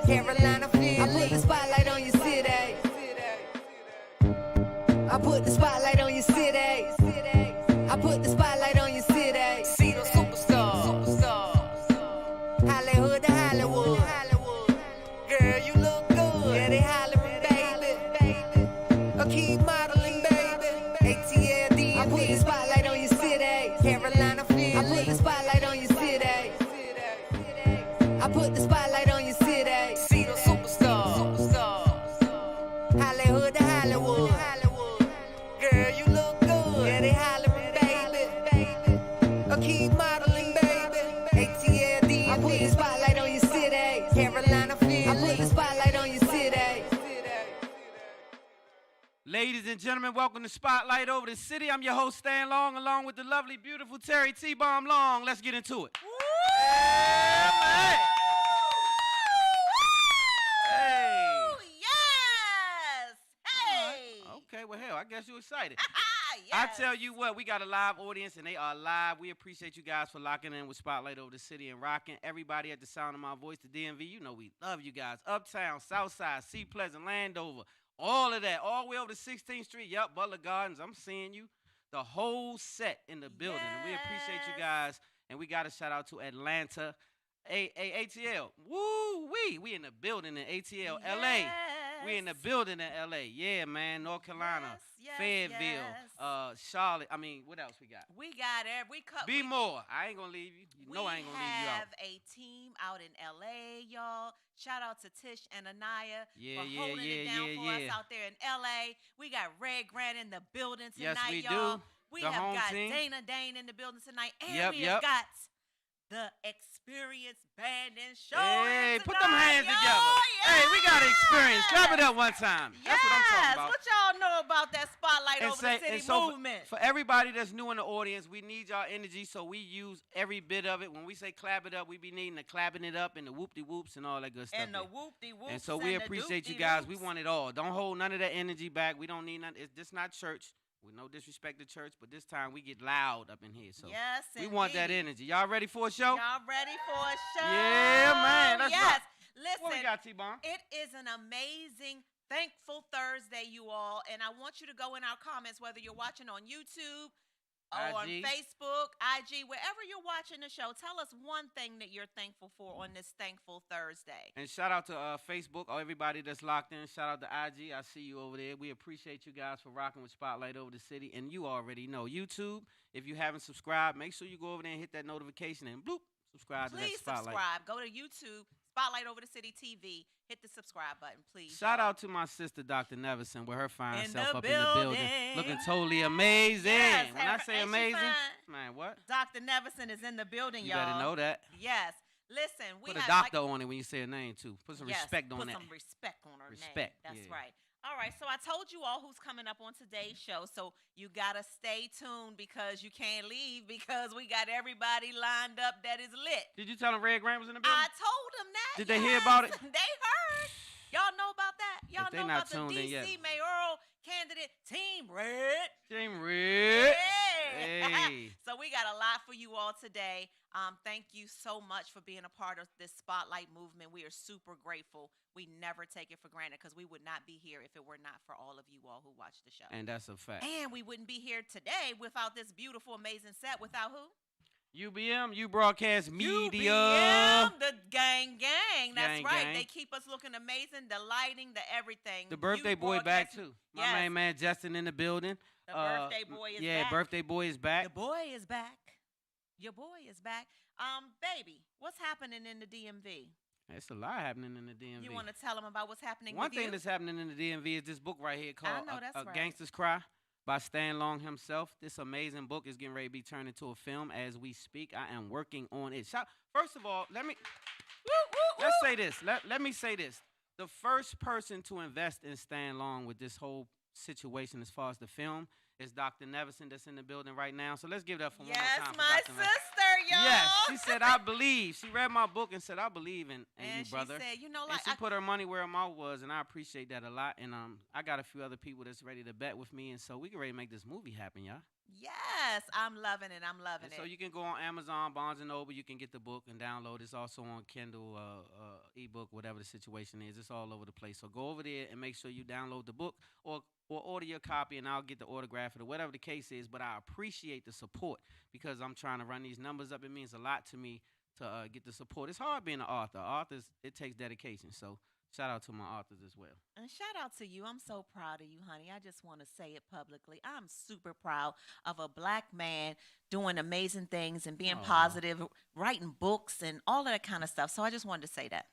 Carolina feeling. I put the spotlight on your city. I put the spotlight on your city. I put the spotlight on your city. See the superstars. Hollywood to Hollywood. Girl, you look good. Yeah, they hollering, baby. I keep modeling, baby. ATL, DMV. I put the spotlight on your city. Carolina feeling. I put the spotlight on your city. I put the spotlight on your city. See the superstars. Hollywood to Hollywood. Girl, you look good. Yeah, they hollering, baby. I keep modeling, baby. ATL, DMV. I put the spotlight on your city. Carolina feeling. I put the spotlight on your city. Ladies and gentlemen, welcome to Spotlight Over the City. I'm your host, Stan Long, along with the lovely, beautiful Terry T-Bomb Long. Let's get into it. Yeah, man. Hey. Yes! Hey! Okay, well, hell, I guess you're excited. Yes. I tell you what, we got a live audience, and they are live. We appreciate you guys for locking in with Spotlight Over the City and rocking. Everybody at the sound of my voice, the DMV, you know we love you guys. Uptown, Southside, Sea Pleasant, Landover, all of that, all the way over to 16th Street. Yup, Butler Gardens, I'm seeing you. The whole set in the building, and we appreciate you guys. And we got a shout out to Atlanta, ATL. Woo-wee, we in the building in ATL, LA. We in the building in LA. Yeah, man. North Carolina, Fayetteville, Charlotte. I mean, what else we got? We got it. Be more. I ain't gonna leave you. You know I ain't gonna leave you out. We have a team out in LA, y'all. Shout out to Tish and Anaya for holding it down for us out there in LA. We got Red Grant in the building tonight, yes, we y'all. do. We the have got team. Dana Dane in the building tonight. And we have got the Experience Band and Show. Hey, tonight, put them hands yo. together. Yes. Hey, we got experience. Clap it up one time. Yes. That's what I'm talking about. What y'all know about that Spotlight Over the City movement? For everybody that's new in the audience, we need y'all energy, so we use every bit of it. When we say clap it up, we be needing the clapping it up and the whoop-de-whoops and all that good stuff. And the whoop-de-whoops. And so we appreciate you guys. We want it all. Don't hold none of that energy back. We don't need none. It's this not church. With no disrespect to church, but this time we get loud up in here. So yes, we want that energy. Y'all ready for a show? Y'all ready for a show? Yeah, man. Let's rock. Listen. What we got, T-Bomb? It is an amazing, thankful Thursday, you all. And I want you to go in our comments, whether you're watching on YouTube, or on Facebook, IG, wherever you're watching the show. Tell us one thing that you're thankful for on this thankful Thursday. And shout out to Facebook, everybody that's locked in. Shout out to IG. I see you over there. We appreciate you guys for rocking with Spotlight Over the City. And you already know YouTube. If you haven't subscribed, make sure you go over there and hit that notification and bloop, subscribe to that Spotlight. Please subscribe. Go to YouTube, Spotlight Over the City TV. Hit the subscribe button, please. Shout out to my sister, Dr. Nevison, with her fine self up in the building. Looking Yes. totally amazing. Yes, when I say amazing, man, what? Dr. Nevison is in the building, you y'all. You better know that. Yes. Listen, we put a doctor on it when you say a name, too. Put some respect on that. Put some respect on her name. Respect. That's right. All right, so I told you all who's coming up on today's show, so you got to stay tuned because you can't leave because we got everybody lined up that is lit. Did you tell them Red Grant was in the building? I told them that. Did they hear about it? They heard. Y'all know about that? Y'all know about the D.C. mayoral candidate, Team Red? Team Red. Hey. So we got a lot for you all today. Thank you so much for being a part of this Spotlight movement. We are super grateful. We never take it for granted because we would not be here if it were not for all of you all who watch the show. And that's a fact. And we wouldn't be here today without this beautiful, amazing set. Without who? UBM, U Broadcast Media. UBM, the gang. That's right. Gang. They keep us looking amazing, the lighting, the everything. The birthday boy back, too. My main man, Justin, in the building. The birthday boy is back. Yeah, birthday boy is back. The boy is back. Your boy is back. Baby, what's happening in the DMV? It's a lot happening in the DMV. You want to tell them about what's happening One with you? thing that's happening in the DMV is this book right here called right. Gangsta's Cry by Stan Long himself. This amazing book is getting ready to be turned into a film as we speak. I am working on it. First of all, let's say this. Let me say this. The first person to invest in Stan Long with this whole situation as far as the film is Dr. Nevison that's in the building right now. So let's give it up for one more time. Yes, my sister, y'all. Yes, she said, I believe. She read my book and said, I believe in you, brother. And she said, you know, and she put her money where her mouth was, and I appreciate that a lot. And I got a few other people that's ready to bet with me, and so we can ready to make this movie happen, y'all. Yes, I'm loving it. I'm loving And it. so you can go on Amazon, Barnes and Noble. You can get the book and download. It's also on Kindle, ebook, whatever the situation is. It's all over the place. So go over there and make sure you download the book or order your copy, and I'll get the autograph or whatever the case is. But I appreciate the support because I'm trying to run these numbers up. It means a lot to me to get the support. It's hard being an author. Authors, it takes dedication. So shout out to my authors as well. And shout out to you. I'm so proud of you, honey. I just want to say it publicly. I'm super proud of a black man doing amazing things and being Aw. positive, writing books and all of that kind of stuff. So I just wanted to say that.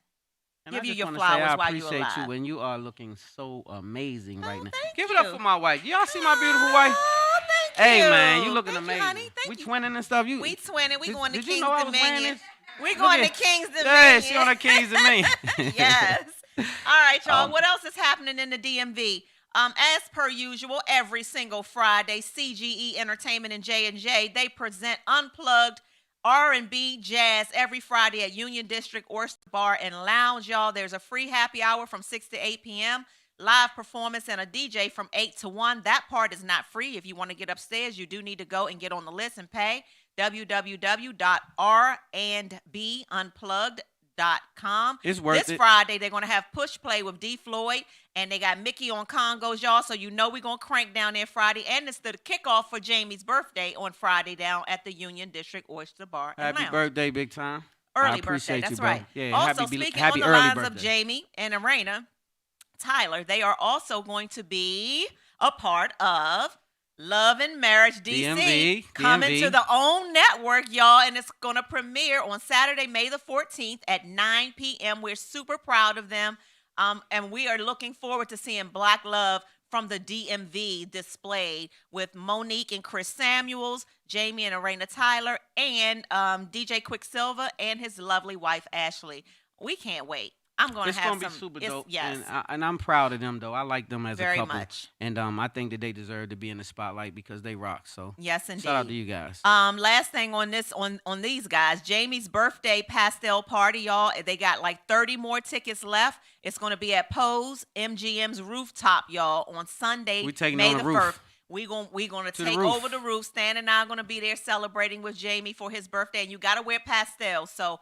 And Give I you just your wanna flowers say, I while you're appreciate you, alive. and you are looking so amazing right Oh, now. thank Give it up you. for my wife. Y'all see my beautiful wife? Oh, thank Hey you. man, you looking Thank amazing. You, honey. Thank We you. twinning and stuff. We twinning. We going to did you King's know I was wearing Dominion. this? We Look going to at- King's Dominion. Yeah, she on her King's Dominion. Yes. All right, y'all. Um, What else is happening in the DMV? As per usual, every single Friday, CGE Entertainment and J&J, they present Unplugged R&B Jazz every Friday at Union District Oyster Bar and Lounge, y'all. There's a free happy hour from 6 to 8 p.m., live performance and a DJ from 8 to 1. That part is not free. If you want to get upstairs, you do need to go and get on the list and pay. www.randbunplugged.com. It's worth This it. Friday, they're going to have Push Play with D. Floyd, and they got Mickey on Congos, y'all, so you know we're going to crank down there Friday. And it's the kickoff for Jamie's birthday on Friday down at the Union District Oyster Bar and Happy Lounge. birthday, big time. I Early birthday, appreciate that's you, bro. right. Yeah, Also, happy speaking happy on the early lines birthday. of Jamie and Arena, Tyler, they are also going to be a part of Love and Marriage DC, DMV, coming DMV. to the OWN network, y'all, and it's going to premiere on Saturday, May the 14th at 9 p.m. We're super proud of them, and we are looking forward to seeing Black Love from the DMV displayed with Monique and Chris Samuels, Jamie and Arena Tyler, and DJ Quicksilver and his lovely wife, Ashley. We can't wait. I'm going to It's have gonna some. be super it's- dope. Yes. And I'm proud of them though. I like them as Very a couple. much. And I think that they deserve to be in the spotlight because they rock. So Yes, indeed. shout out to you guys. Last thing on this on these guys, Jamie's birthday pastel party, y'all. They got like 30 more tickets left. It's going to be at Pose MGM's rooftop, y'all, on Sunday, We taking May on the the roof. 1st. We gonna To the take roof. over the roof. Stan and I are gonna be there celebrating with Jamie for his birthday, and you gotta wear pastels. So,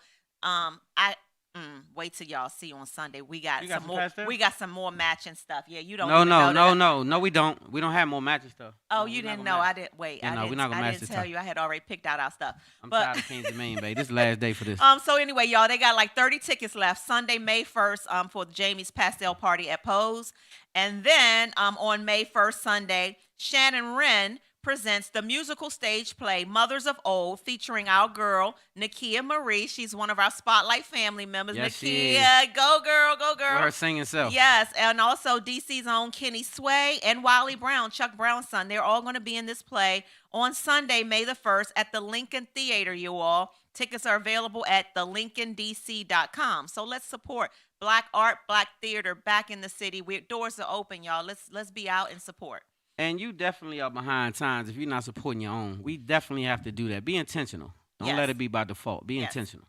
wait till y'all see on Sunday. We got, You got some more. pastels? We got some more matching stuff. Yeah, you don't. No, even know that. no, we don't. We don't have more matches stuff. Oh, No, you we're not didn't gonna know? match. I didn't. Wait, Yeah, I no, didn't. we're not gonna I match didn't this tell time. you. I had already picked out our stuff. I'm But tired of Kings Dominion, babe. This is the last day for this. So anyway, y'all, they got like 30 tickets left. Sunday, May 1st, for Jamie's pastel party at Pose, and then on May 1st, Sunday, Shannon Wren presents the musical stage play Mothers of Old, featuring our girl Nakia Marie. She's one of our Spotlight family members. Yes, she Nakia, go girl, go With girl. her singing self. Yes, and also DC's own Kenny Sway and Wiley Brown, Chuck Brown's son. They're all going to be in this play on Sunday, May the 1st at the Lincoln Theater, you all. Tickets are available at thelincolndc.com. So let's support Black art, Black theater back in the city. Doors are open, y'all. Let's be out and support. And you definitely are behind times if you're not supporting your own. We definitely have to do that. Be intentional. Don't Yes. let it be by default. Be Yes. intentional.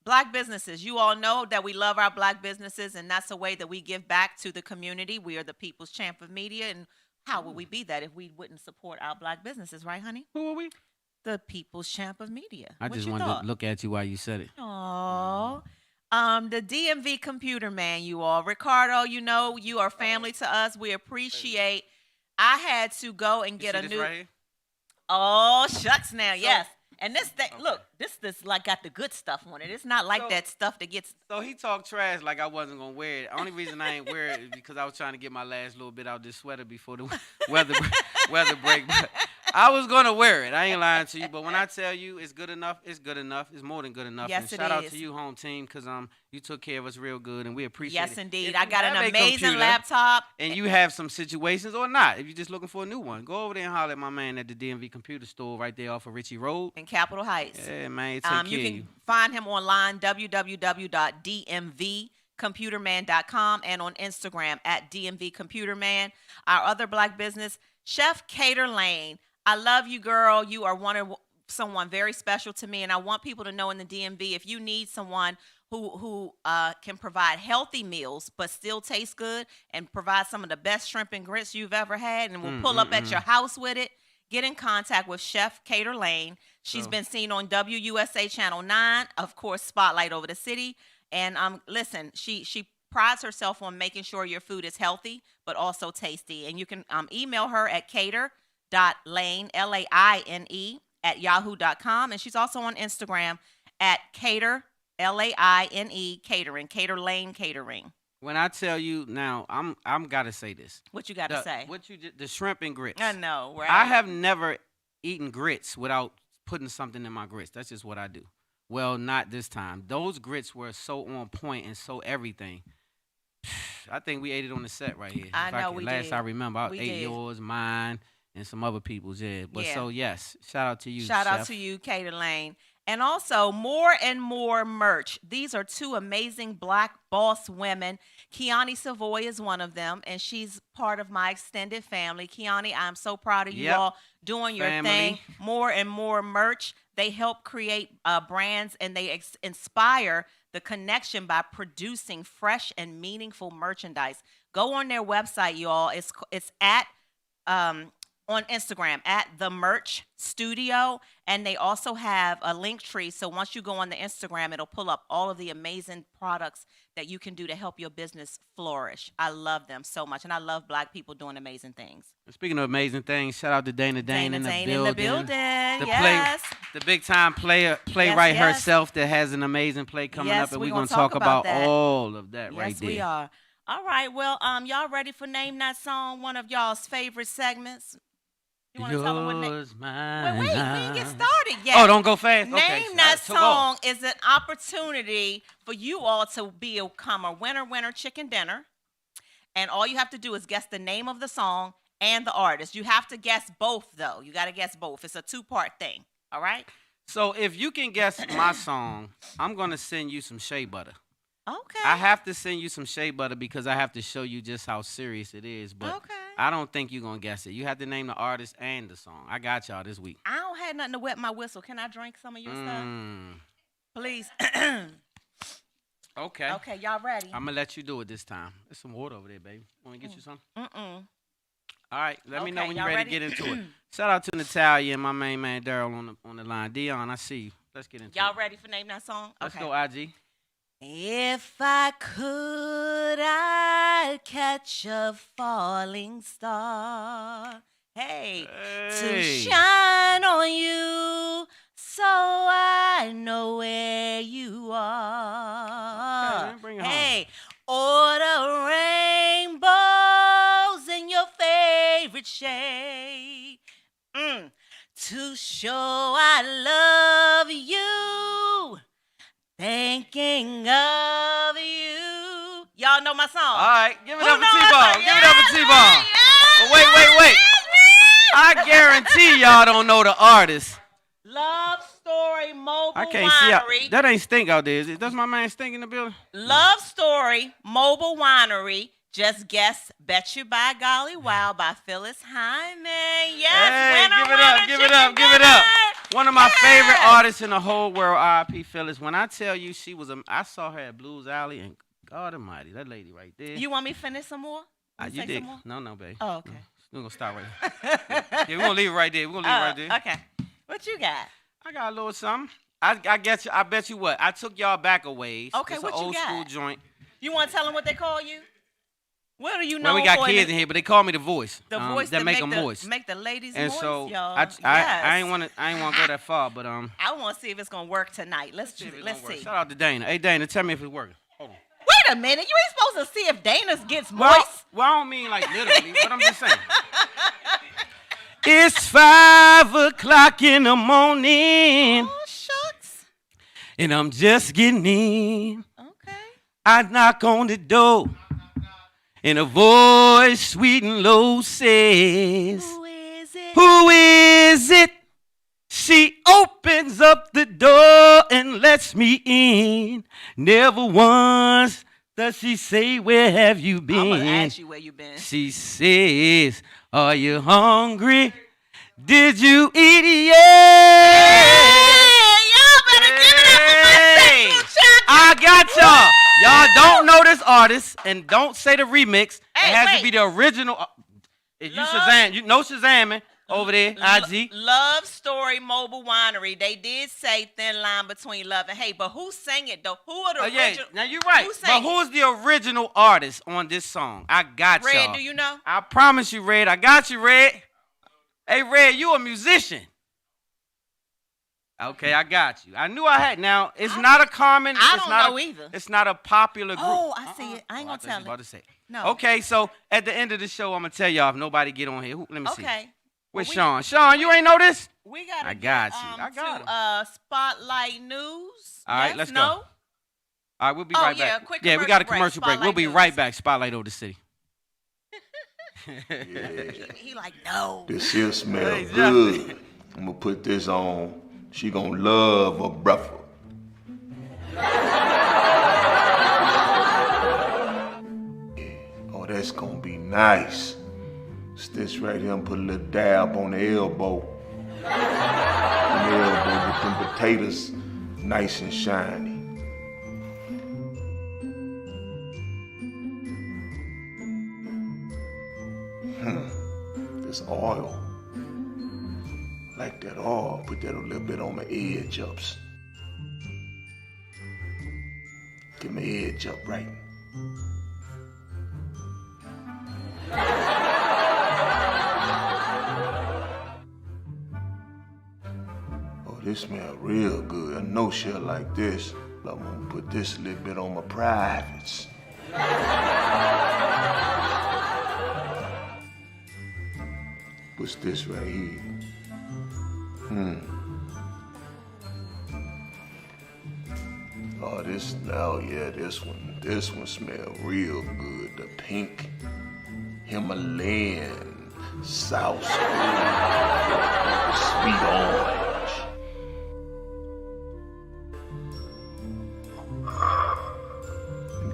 Black businesses. You all know that we love our black businesses, and that's a way that we give back to the community. We are the people's champ of media, and how would we be that if we wouldn't support our black businesses, right, honey? Who are we? The people's champ of media. I What just you wanted thought? to look at you while you said it. Aww. The DMV computer man, you all. Ricardo, you know you are family to us. We appreciate. I had to go and get a new. Right here? Oh, shucks now. So- Yes. And this thing, Okay. look, this like got the good stuff on it. It's not like So- that stuff that gets. So he talked trash like I wasn't gonna wear it. Only reason I ain't wear it is because I was trying to get my last little bit out this sweater before the weather break. But I was gonna wear it. I ain't lying to you. But when I tell you it's good enough, it's good enough. It's more than good enough. Yes, and it shout out is. to you, home team, because you took care of us real good and we appreciate it. Yes, indeed. If I you got have an a amazing computer laptop. and you have some situations or not, if you're just looking for a new one, go over there and holler at my man at the DMV computer store right there off of Ritchie Road. In Capitol Heights. Yeah, man, take You care can of you. find him online, www.dmvcomputerman.com, and on Instagram at DMVComputerman. Our other black business, Chef Cater Lane. I love you, girl. You are someone very special to me, and I want people to know in the DMV, if you need someone who can provide healthy meals but still taste good and provide some of the best shrimp and grits you've ever had and will pull up at your house with it, get in contact with Chef Cater Lane. She's been seen on WUSA Channel 9, of course, Spotlight Over the City. And listen, she prides herself on making sure your food is healthy, but also tasty. And you can email her at cater.lane, Laine, at yahoo.com. And she's also on Instagram at cater, Laine, catering, Cater Lane Catering. When I tell you now, I'm gotta say this. What you gotta say? What you did, the shrimp and grits. I know, right? I have never eaten grits without putting something in my grits. That's just what I do. Well, not this time. Those grits were so on point and so everything. I think we ate it on the set right here. I know we did. Last I remember, I We ate did. yours, mine, and some other people's. Yeah. But Yeah. so yes, shout out to you. Shout out Chef. to you, Cater Lane. And also, more and more merch. These are two amazing Black boss women. Kiani Savoy is one of them, and she's part of my extended family. Kiani, I'm so proud of you Yep. all doing your Family. thing. More and more merch. They help create brands, and they inspire the connection by producing fresh and meaningful merchandise. Go on their website, y'all. It's at on Instagram at The Merch Studio, and they also have a link tree. So once you go on the Instagram, it'll pull up all of the amazing products that you can do to help your business flourish. I love them so much, and I love Black people doing amazing things. Speaking of amazing things, shout out to Dana Dane in the Dane building. in the building. The Yes. the big time playwright yes. herself that has an amazing play coming Yes, up, and we're we're gonna gonna talk talk about about that. all of that right Yes, there. we are. All right. Well, y'all ready for Name That Song? One of y'all's favorite segments. You want to tell them what name? Yours, mine. Wait, we ain't get started yet. Oh, don't go fast. Name Okay, That so go on. Song is an opportunity for you all to become a winner, chicken dinner. And all you have to do is guess the name of the song and the artist. You have to guess both, though. You got to guess both. It's a two-part thing. All right? So if you can guess my song, I'm gonna send you some shea butter. Okay. I have to send you some shea butter because I have to show you just how serious it is. But Okay. I don't think you're gonna guess it. You have to name the artist and the song. I got y'all this week. I don't have nothing to wet my whistle. Can I drink some of your stuff? Please. Okay. Okay, y'all ready? I'm gonna let you do it this time. There's some water over there, baby. Want to get you some? Mm-mm. All right. Let me know Okay, when y'all you're ready to ready? get into it. Shout out to Natalia and my main man Daryl on the line. Dion, I see you. Let's get into Y'all it. ready for Name That Song? Let's Okay. go, IG. If I could, I'd catch a falling star. Hey, to Hey. shine on you so I know where you are. Okay, man, bring it home. Hey, order rainbows in your favorite shade. To show I love you. Thinking of you. Y'all know my song. All right. Give it Who up for knows T-Bone. my- Give it up for T-Bone. Yes, But wait. yes. I guarantee y'all don't know the artist. Love Story Mobile I can't see Winery. that ain't Stink out there, is it? Does my man Stink in the building? Love Story Mobile Winery. Just guess Bet You By Golly Wow by Phyllis Hyman. Yes, Hey, winner, give it winner, up, give it up, chicken give it up. dinner. One of my favorite Yes. artists in the whole world, R.I.P. Phyllis. When I tell you she was I saw her at Blues Alley, and God Almighty, that lady right there. You want me to finish some more? You Say did. some more? No, babe. Oh, okay. We're gonna start right here. Yeah, we're gonna leave it right there. We're gonna leave it right there. Okay. What you got? I got a little something. I guess I bet you what. I took y'all back a ways. Okay, it's what an you old got? school joint. You want to tell them what they call you? What are you known Well, we got for? kids in here, but they call me the voice. The voice that make them the, moist. Make the ladies And moist, so y'all. I ain't want to go that far, but I want to see if it's gonna work tonight. Let's see if it's let's gonna work. see. Shout out to Dana. Hey Dana, tell me if it's working. Hold on. Wait a minute. You ain't supposed to see if Dana gets moist. Well, I don't mean like literally, but I'm just saying. It's 5 o'clock in the morning, Oh shucks. and I'm just getting in. Okay. I knock on the door, and a voice sweet and low says, Who is it? "Who is it?" She opens up the door and lets me in. Never once does she say, "Where have you I'm gonna been?" ask you where you been. She says, "Are you hungry? Did you eat yet?" Y'all better give it up for my Hey, sexual chocolate. I got y'all. Y'all don't know this artist and don't say the remix. Hey, it has wait. to be the original. If you Love- Shazam, you know Shazamming. over there, IG. Love Story Mobile Winery. They did say thin line between love and hate, but who sang it though? Who are the original? Now you're right. Who's the original artist on this song? I got Red, y'all. do you know? I promise you, Red. I got you, Red. Hey, Red, you a musician. Okay, I got you. I knew I had. Now, it's not a common. I don't know either. It's not a popular group. Oh, I see it. I ain't gonna tell you. About to say. No. Okay, so at the end of the show, I'm gonna tell y'all if nobody get on here. Let me see. Okay. Where's Sean? Sean, you ain't know this? We got. I got you. I got to Spotlight News. All right, let's go. All right, we'll be right back. Quick we got a commercial break. We'll be right back. Spotlight over the city. He like, no. This here smell good. I'm gonna put this on. She gonna love a brother. Oh, that's gonna be nice. It's this right here and put a little dab on the elbow. The elbow with them potatoes nice and shiny. This oil. Like that oil, put that a little bit on my edge ups. Get my edge up right. Oh, this smells real good. I know she'll like this. I'm gonna put this a little bit on my privates. What's this right here? Oh, yeah, this one smells real good. The pink Himalayan sauce. Sweet orange.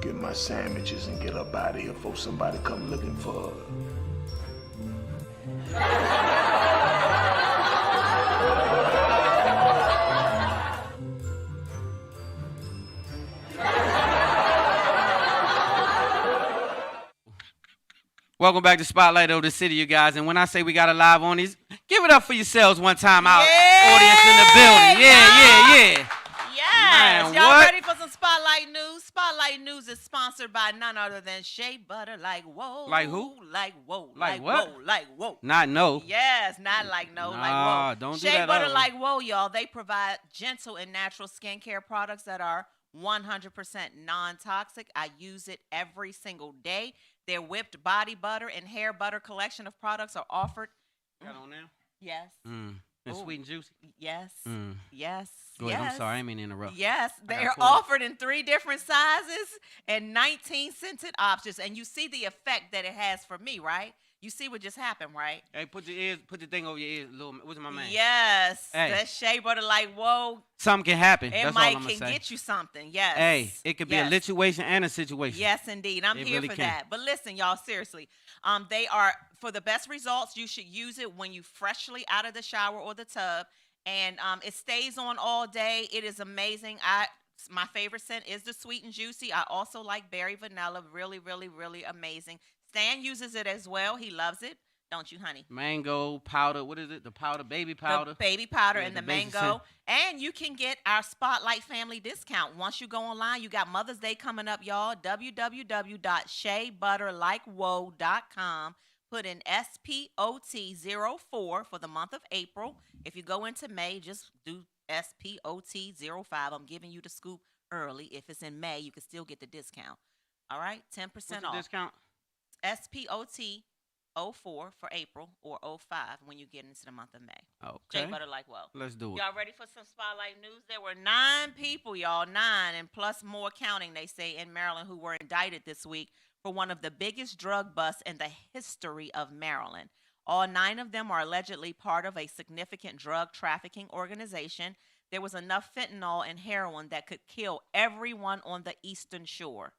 Get my sandwiches and get up out of here before somebody come looking for her. Welcome back to Spotlight over the city, you guys. And when I say we got a live on these, give it up for yourselves one time out. Audience in the building. Yeah. Yes. Man, y'all ready for some Spotlight News? Spotlight News is sponsored by none other than Shea Butter. Like whoa. Like who? Like whoa. Like what? Whoa. Like whoa. Not no. Yes, not like no. Like whoa. Don't do Shea that. Butter other. Like whoa, y'all. They provide gentle and natural skincare products that are 100% non-toxic. I use it every single day. Their whipped body butter and hair butter collection of products are offered. Got on now? Yes. And sweet and juicy? Yes. Yes. Go ahead. I'm sorry. I didn't mean to interrupt. Yes. They are offered in 3 different sizes and 19 scented options. And you see the effect that it has for me, right? You see what just happened, right? Hey, put the thing over your ears a little. What's my man? Yes. Hey. That Shea Butter like, whoa. Something can happen. It That's might all I'm can say. get you something. Yes. Hey, it could be a situation and a situation. Yes, indeed. I'm here for that. But listen, y'all, seriously. They are, for the best results, you should use it when you freshly out of the shower or the tub. And it stays on all day. It is amazing. My favorite scent is the sweet and juicy. I also like berry vanilla. Really, really, really amazing. Stan uses it as well. He loves it. Don't you, honey? Mango powder. What is it? The powder, baby powder. The baby powder and the the basic mango. And you can get our Spotlight family discount. Once you go online, you got Mother's Day coming up, y'all. www.sheabutterlikewhoa.com. Put in SPOT04 for the month of April. If you go into May, just do SPOT05. I'm giving you the scoop early. If it's in May, you can still get the discount. All right? 10% What's the off. discount? SPOT 04 for April or 05 when you get into the month of May. Okay. Shea Butter like whoa. Let's do it. Y'all ready for some Spotlight News? There were 9 people, y'all, 9, and plus more counting, they say, in Maryland who were indicted this week for one of the biggest drug busts in the history of Maryland. All 9 of them are allegedly part of a significant drug trafficking organization. There was enough fentanyl and heroin that could kill everyone on the Eastern Shore.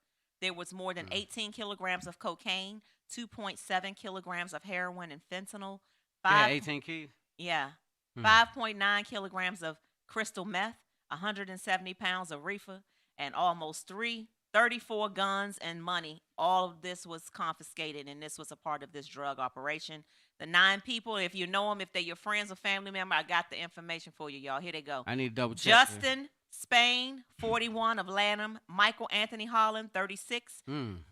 There was more than 18 kilograms of cocaine, 2.7 kilograms of heroin and fentanyl. 18 keys? Yeah. 5.9 kilograms of crystal meth, 170 pounds of reefer, and almost 3 34 guns and money. All of this was confiscated, and this was a part of this drug operation. The 9 people, if you know them, if they're your friends or family member, I got the information for you, y'all. Here they go. I need to double check. Justin Spain, 41 of Lanham. Michael Anthony Holland, 36.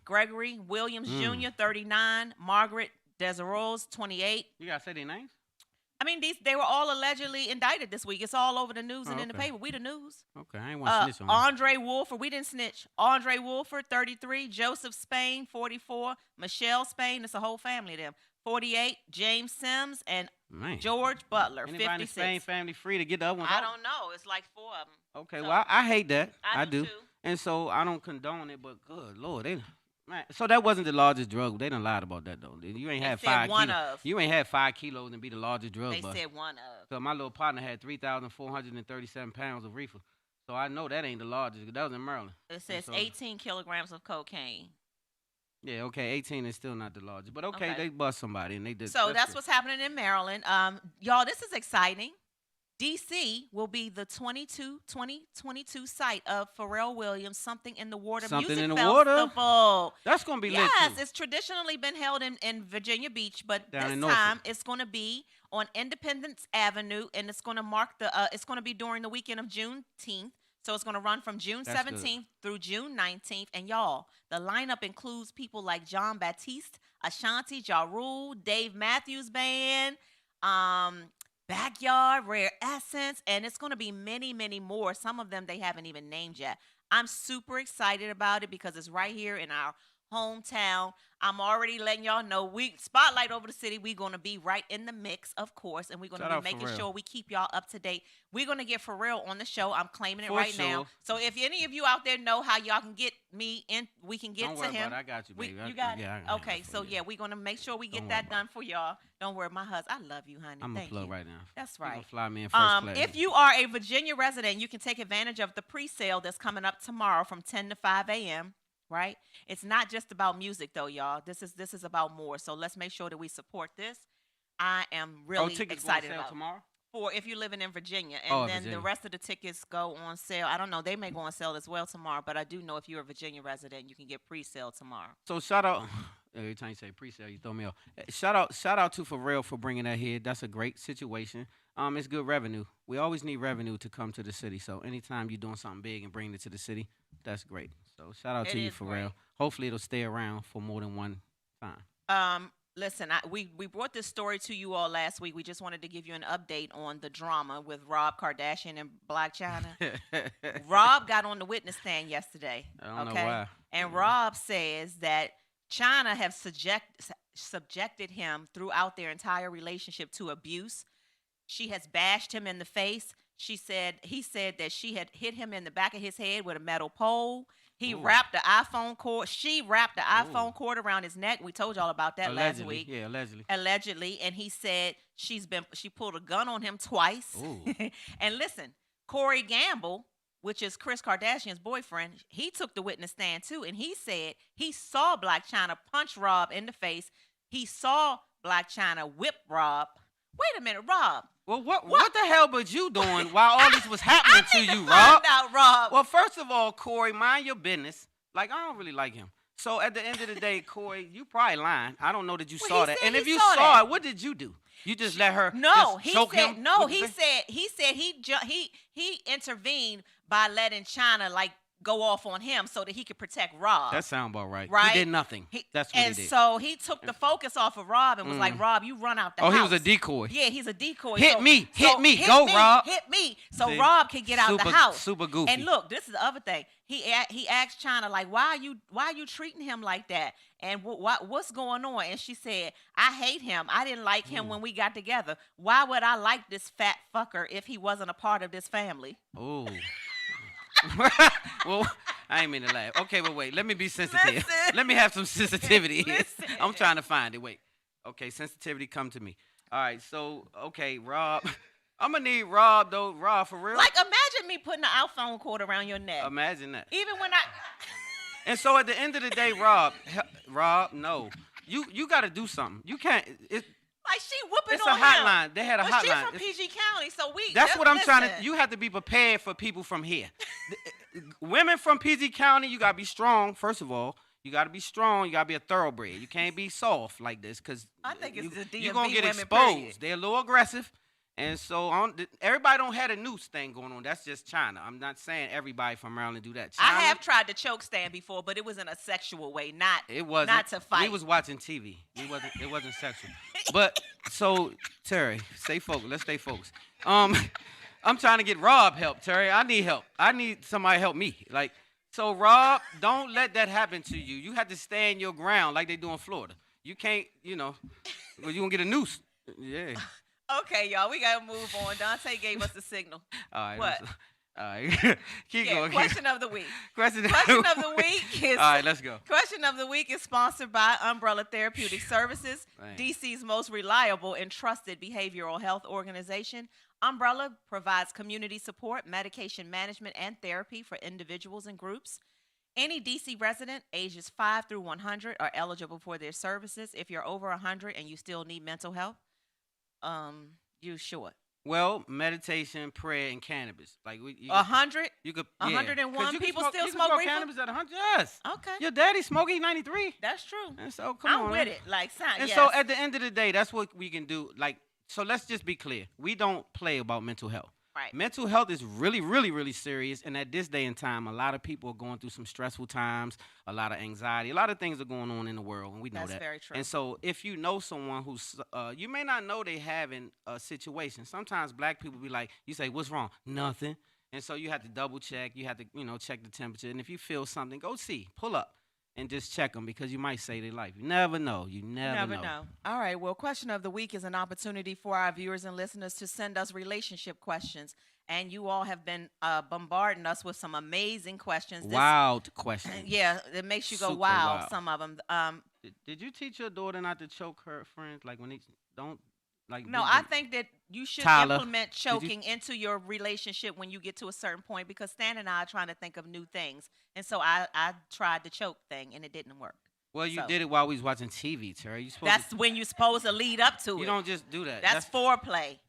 Gregory Williams Jr., 39. Margaret Deseros, 28. You got to say their names? I mean, they were all allegedly indicted this week. It's all over the news and in the paper. We the news. Okay, I ain't want to snitch on Andre Wolford, we didn't snitch. Andre Wolford, 33. Joseph Spain, 44. Michelle Spain, it's a whole family of them, 48. James Sims and George Butler, Anybody 56. in the Spain family free to get the other one? I don't know. It's like 4 of them. Okay, So, well, I hate that. I do too. And so I don't condone it, but good Lord, man. So that wasn't the largest drug. They done lied about that though. You ain't had said 5 one kilos. of. You ain't had 5 kilos and be the largest drug They bust. said one of. So my little partner had 3,437 pounds of reefer. So I know that ain't the largest. That was in Maryland. It says so, 18 kilograms of cocaine. Yeah, okay, 18 is still not the largest. But okay. They bust somebody and they did. So that's what's happening in Maryland. Y'all, this is exciting. D.C. will be the 2022 site of Pharrell Williams' Something in the Water Something Music in the Festival. Water? That's going to be lit Yes, too. it's traditionally been held in Virginia Beach, but Down in this time Norfolk. it's going to be on Independence Avenue, and it's going to mark it's going to be during the weekend of Juneteenth. So it's going to run from June That's 17th good. through June 19th. And y'all, the lineup includes people like John Baptiste, Ashanti, Ja Rule, Dave Matthews Band, Backyard, Rare Essence, and it's going to be many, many more. Some of them they haven't even named yet. I'm super excited about it because it's right here in our hometown. I'm already letting y'all know we spotlight over the city. We're going to be right in the mix, of course, and we're going to be making sure we keep y'all up to date. We're going to get Pharrell on the show. I'm claiming it right now. So if any of you out there know how y'all can get me in, we can get Don't to worry him. about it. I got you, baby. You got it? Yeah, I okay, so yeah, we're going to make sure we get Don't that worry done for y'all. Don't worry, my husband. I love you, honey. I'm Thank a plug you. right now. That's You gonna right. fly me in first class. If you are a Virginia resident, you can take advantage of the pre-sale that's coming up tomorrow from 10 to 5 a.m. Right? It's not just about music though, y'all. This is about more. So let's make sure that we support this. I am really tickets excited go on sale about tomorrow. For if you're living in Virginia, and then the rest of the tickets go on sale. I don't know, they may go on sale as well tomorrow, but I do know if you're a Virginia resident, you can get pre-sale tomorrow. So shout out. Every time you say pre-sale, you throw me off. Shout out to Pharrell for bringing that here. That's a great situation. It's good revenue. We always need revenue to come to the city. So anytime you're doing something big and bringing it to the city, that's great. So shout out to you, Pharrell. Great. Hopefully it'll stay around for more than one time. Listen, we brought this story to you all last week. We just wanted to give you an update on the drama with Rob Kardashian and Blac Chyna. Rob got on the witness stand yesterday. I don't know why. And Rob says that Chyna have subjected him throughout their entire relationship to abuse. She has bashed him in the face. He said that she had hit him in the back of his head with a metal pole. He wrapped the iPhone cord. She wrapped the iPhone cord around his neck. We told y'all about that last week. Yeah, allegedly. Allegedly, and he said she pulled a gun on him twice. And listen, Corey Gamble, which is Kris Kardashian's boyfriend, he took the witness stand too, and he said he saw Blac Chyna punch Rob in the face. He saw Blac Chyna whip Rob. Wait a minute, Rob. Well, what the hell was you doing while all this was happening to you, Rob? Out, Rob? Well, first of all, Corey, mind your business. Like, I don't really like him. So at the end of the day, Corey, you probably lying. I don't know that you saw that. And if you saw it, what did you do? You just let her choke him? No, he said he intervened by letting Chyna go off on him so that he could protect Rob. That sounds about right. Right? He did nothing. That's what he did. And so he took the focus off of Rob and was like, Rob, you run out the house. Oh, he was a decoy. Yeah, he's a decoy. Hit me. Go, Rob. Hit me. So Rob can get out the house. Super goofy. And look, this is the other thing. He asked Chyna, why are you treating him like that? And what's going on? And she said, I hate him. I didn't like him when we got together. Why would I like this fat fucker if he wasn't a part of this family? Oh. Well, I ain't mean to laugh. Okay, but wait. Let me be sensitive. Let me have some sensitivity here. I'm trying to find it. Wait. Okay, sensitivity, come to me. All right, so, okay, Rob. I'm going to need Rob, though. Rob, for real? Imagine me putting an iPhone cord around your neck. Imagine that. Even when I... And so at the end of the day, Rob, no. You got to do something. You can't... she whooping it's on him. It's a hotline. They had a hotline. She's from PG County, so That's what I'm trying to... You have to be prepared for people from here. women from PG County, you gotta be strong. First of all, you gotta be strong. You gotta be a thoroughbred. You can't be soft like this, cause I think it's the DMV you're gonna get women, exposed. period. They're a little aggressive, and so everybody don't have a noose thing going on. That's just China. I'm not saying everybody from Maryland do that. China, I have tried to choke stand before, but it was in a sexual way, not to fight. We was watching TV. It wasn't sexual. But so Terry, stay focused. Let's stay focused. I'm trying to get Rob help, Terry. I need help. I need somebody to help me. Like, so Rob, don't let that happen to you. You have to stand your ground like they do in Florida. You can't, well, you're going to get a noose. Yeah. Okay, y'all, we got to move on. Dante gave us the signal. All right. What? All right. Keep going. Question of the week. Question of the week is... All right, let's go. Question of the week is sponsored by Umbrella Therapeutic Services, DC's most reliable and trusted behavioral health organization. Umbrella provides community support, medication management, and therapy for individuals and groups. Any DC resident ages 5 through 100 are eligible for their services. If you're over 100 and you still need mental health, you're short. Well, meditation, prayer, and cannabis. Like 100? You could 101 people still you smoke can reefer? cannabis at 100. Yes. Okay. Your daddy smoked 93. That's true. And so come on. I'm with it. Like, and yes. so at the end of the day, that's what we can do. Like, so let's just be clear. We don't play about mental health. Right. Mental health is really, really, really serious. And at this day and time, a lot of people are going through some stressful times, a lot of anxiety, a lot of things are going on in the world, and we know that. That's very true. And so if you know someone who's, you may not know they having a situation. Sometimes black people be like, you say, what's wrong? Nothing. And so you have to double check. You have to, check the temperature. And if you feel something, go see. Pull up. And just check them because you might save their life. You never know. You never know. All right. Well, question of the week is an opportunity for our viewers and listeners to send us relationship questions. And you all have been bombarding us with some amazing questions. Wild questions. Yeah, it makes you go Super wild, some of them. Did you teach your daughter not to choke her friends? Like when they don't, like. No, I think that you should implement choking into your relationship when you get to a certain point, because Stan and I are trying to think of new things. And so I tried the choke thing, and it didn't work. Well, you did it while we was watching TV, Terry. That's when you're supposed to lead up to it. You don't just do that. That's foreplay.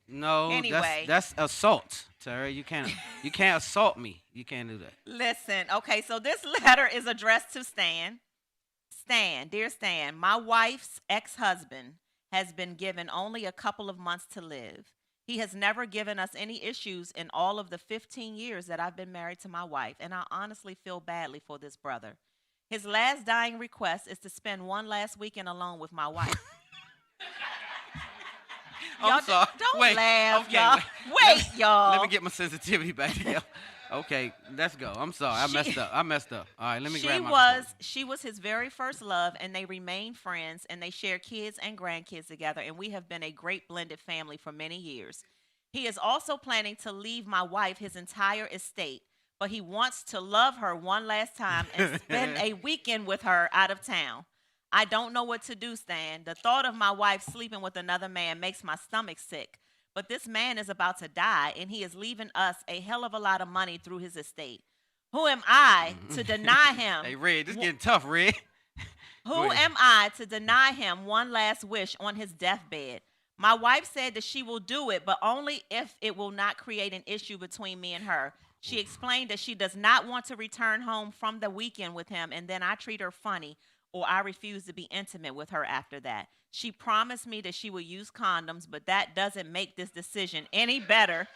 No, anyway. that's assault, Terry. You can't assault me. You can't do that. Listen, okay, so this letter is addressed to Stan. Stan, dear Stan, my wife's ex-husband has been given only a couple of months to live. He has never given us any issues in all of the 15 years that I've been married to my wife, and I honestly feel badly for this brother. His last dying request is to spend one last weekend alone with my wife. I'm sorry. Don't wait, laugh, okay, y'all. Wait, y'all. Let me get my sensitivity back together. Okay, let's go. I'm sorry. I messed up. All right, let me grab my She was his very first love, and they remain friends, and they share kids and grandkids together, and we have been a great blended family for many years. He is also planning to leave my wife his entire estate, but he wants to love her one last time and spend a weekend with her out of town. I don't know what to do, Stan. The thought of my wife sleeping with another man makes my stomach sick. But this man is about to die, and he is leaving us a hell of a lot of money through his estate. Who am I to deny him? Hey, Red, this is getting tough, Red. Who am I to deny him one last wish on his deathbed? My wife said that she will do it, but only if it will not create an issue between me and her. She explained that she does not want to return home from the weekend with him, and then I treat her funny, or I refuse to be intimate with her after that. She promised me that she will use condoms, but that doesn't make this decision any better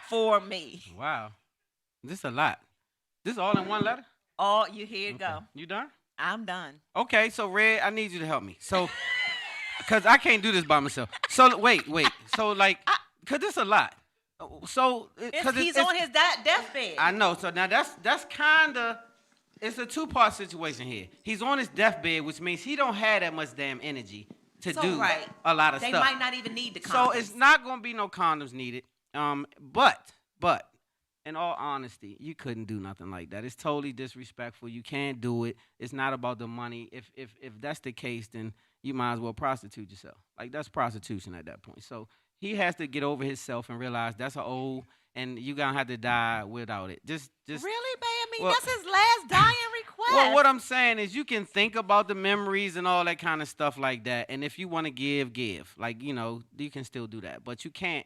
for me. Wow. This is a lot. This is all in one letter? Here you go. You done? I'm done. Okay, so Red, I need you to help me. So, because I can't do this by myself. So, wait. So, because this is a lot. So, he's on his deathbed. I know. So, now that's kind of... It's a two-part situation here. He's on his deathbed, which means he don't have that much damn energy to do a lot of stuff. They might not even need the condoms. So it's not going to be no condoms needed. But, in all honesty, you couldn't do nothing like that. It's totally disrespectful. You can't do it. It's not about the money. If that's the case, then you might as well prostitute yourself. Like, that's prostitution at that point. So he has to get over himself and realize that's an old... And you're going to have to die without it. Just really, babe? I mean, that's his last dying request. Well, what I'm saying is you can think about the memories and all that kind of stuff like that. And if you want to give. Like, you can still do that. But you can't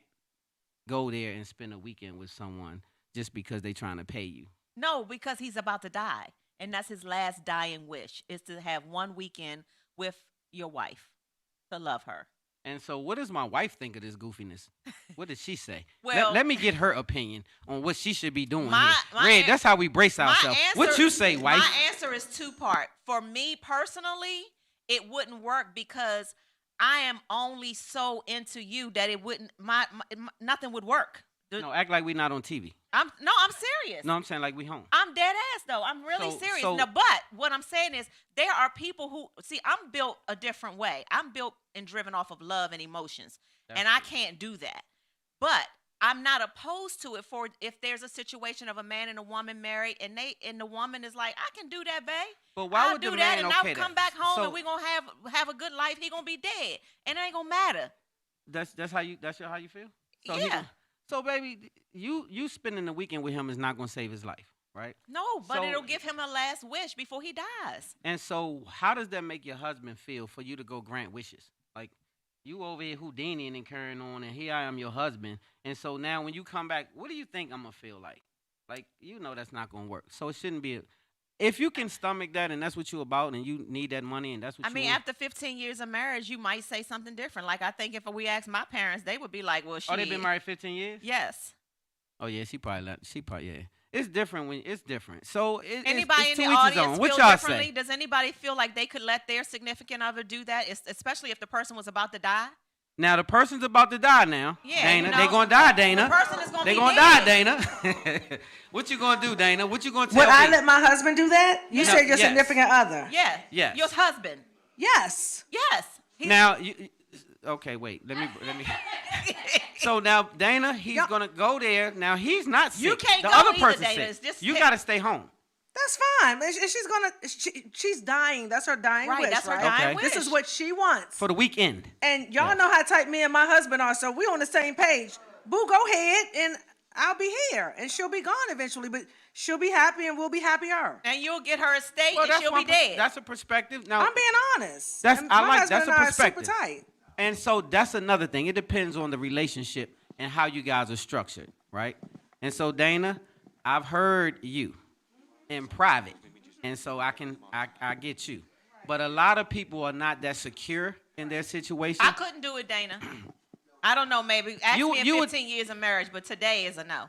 go there and spend a weekend with someone just because they trying to pay you. No, because he's about to die. And that's his last dying wish, is to have one weekend with your wife, to love her. And so what does my wife think of this goofiness? What does she say? Well, let me get her opinion on what she should be doing here. my Red, that's how we brace ourselves. What you say, wife? My answer is two-part. For me personally, it wouldn't work because I am only so into you that it wouldn't, nothing would work. No, act like we not on TV. I'm serious. No, I'm saying like we home. I'm dead ass though. I'm really serious. No, but what I'm saying is there are people who see I'm built a different way. I'm built and driven off of love and emotions. And I can't do that. But I'm not opposed to it for if there's a situation of a man and a woman married and the woman is like, I can do that, babe. But why I'll would do the that man and okay I'll come that? back home So- and we're gonna have a good life. He gonna be dead. And it ain't gonna matter. That's how you feel? So Yeah. So baby, you spending the weekend with him is not gonna save his life, right? No, but So- it'll give him a last wish before he dies. And so how does that make your husband feel for you to go grant wishes? Like you over here Houdini and carrying on, and here I am your husband. And so now when you come back, what do you think I'm gonna feel like? Like, that's not gonna work. So it shouldn't be if you can stomach that and that's what you're about and you need that money and that's what I mean, after 15 years of marriage, you might say something different. Like, I think if we asked my parents, they would be like, well, they've been married 15 years? Yes. Oh, yeah, yeah. It's different it's different. So Anybody it's in to the each his audience own. What feel y'all differently? say? Does anybody feel like they could let their significant other do that, especially if the person was about to die? Now, the person's about to die now. Yeah, Dana, they going to die, Dana. The person is going to They be gonna dead. die, Dana. What you going to do, Dana? What you going to tell Would me? I let my husband do that? You said your yes. significant other. Yeah. Yes. Your husband. Yes. Yes. Now, okay, wait. Let me. So now, Dana, he's going to go there. Now, he's not sick. You can't the go other either, person's Dana. sick. It's just You him. got to stay home. That's fine. She's dying. That's her dying Right, wish, that's her right? dying Okay. wish. This is what she wants. For the weekend. And y'all Yeah. know how tight me and my husband are, so we on the same page. Boo, go ahead, and I'll be here, and she'll be gone eventually, but she'll be happy, and we'll be happier. And you'll get her estate Well, and she'll be one dead. That's a perspective. Now, I'm being honest. That's- And I my like- husband that's a and I are perspective. super tight. And so that's another thing. It depends on the relationship and how you guys are structured, right? And so Dana, I've heard you in private, and so I get you. But a lot of people are not that secure in their situation. I couldn't do it, Dana. I don't know, maybe. Ask You- me in you would- 15 years of marriage, but today is a no.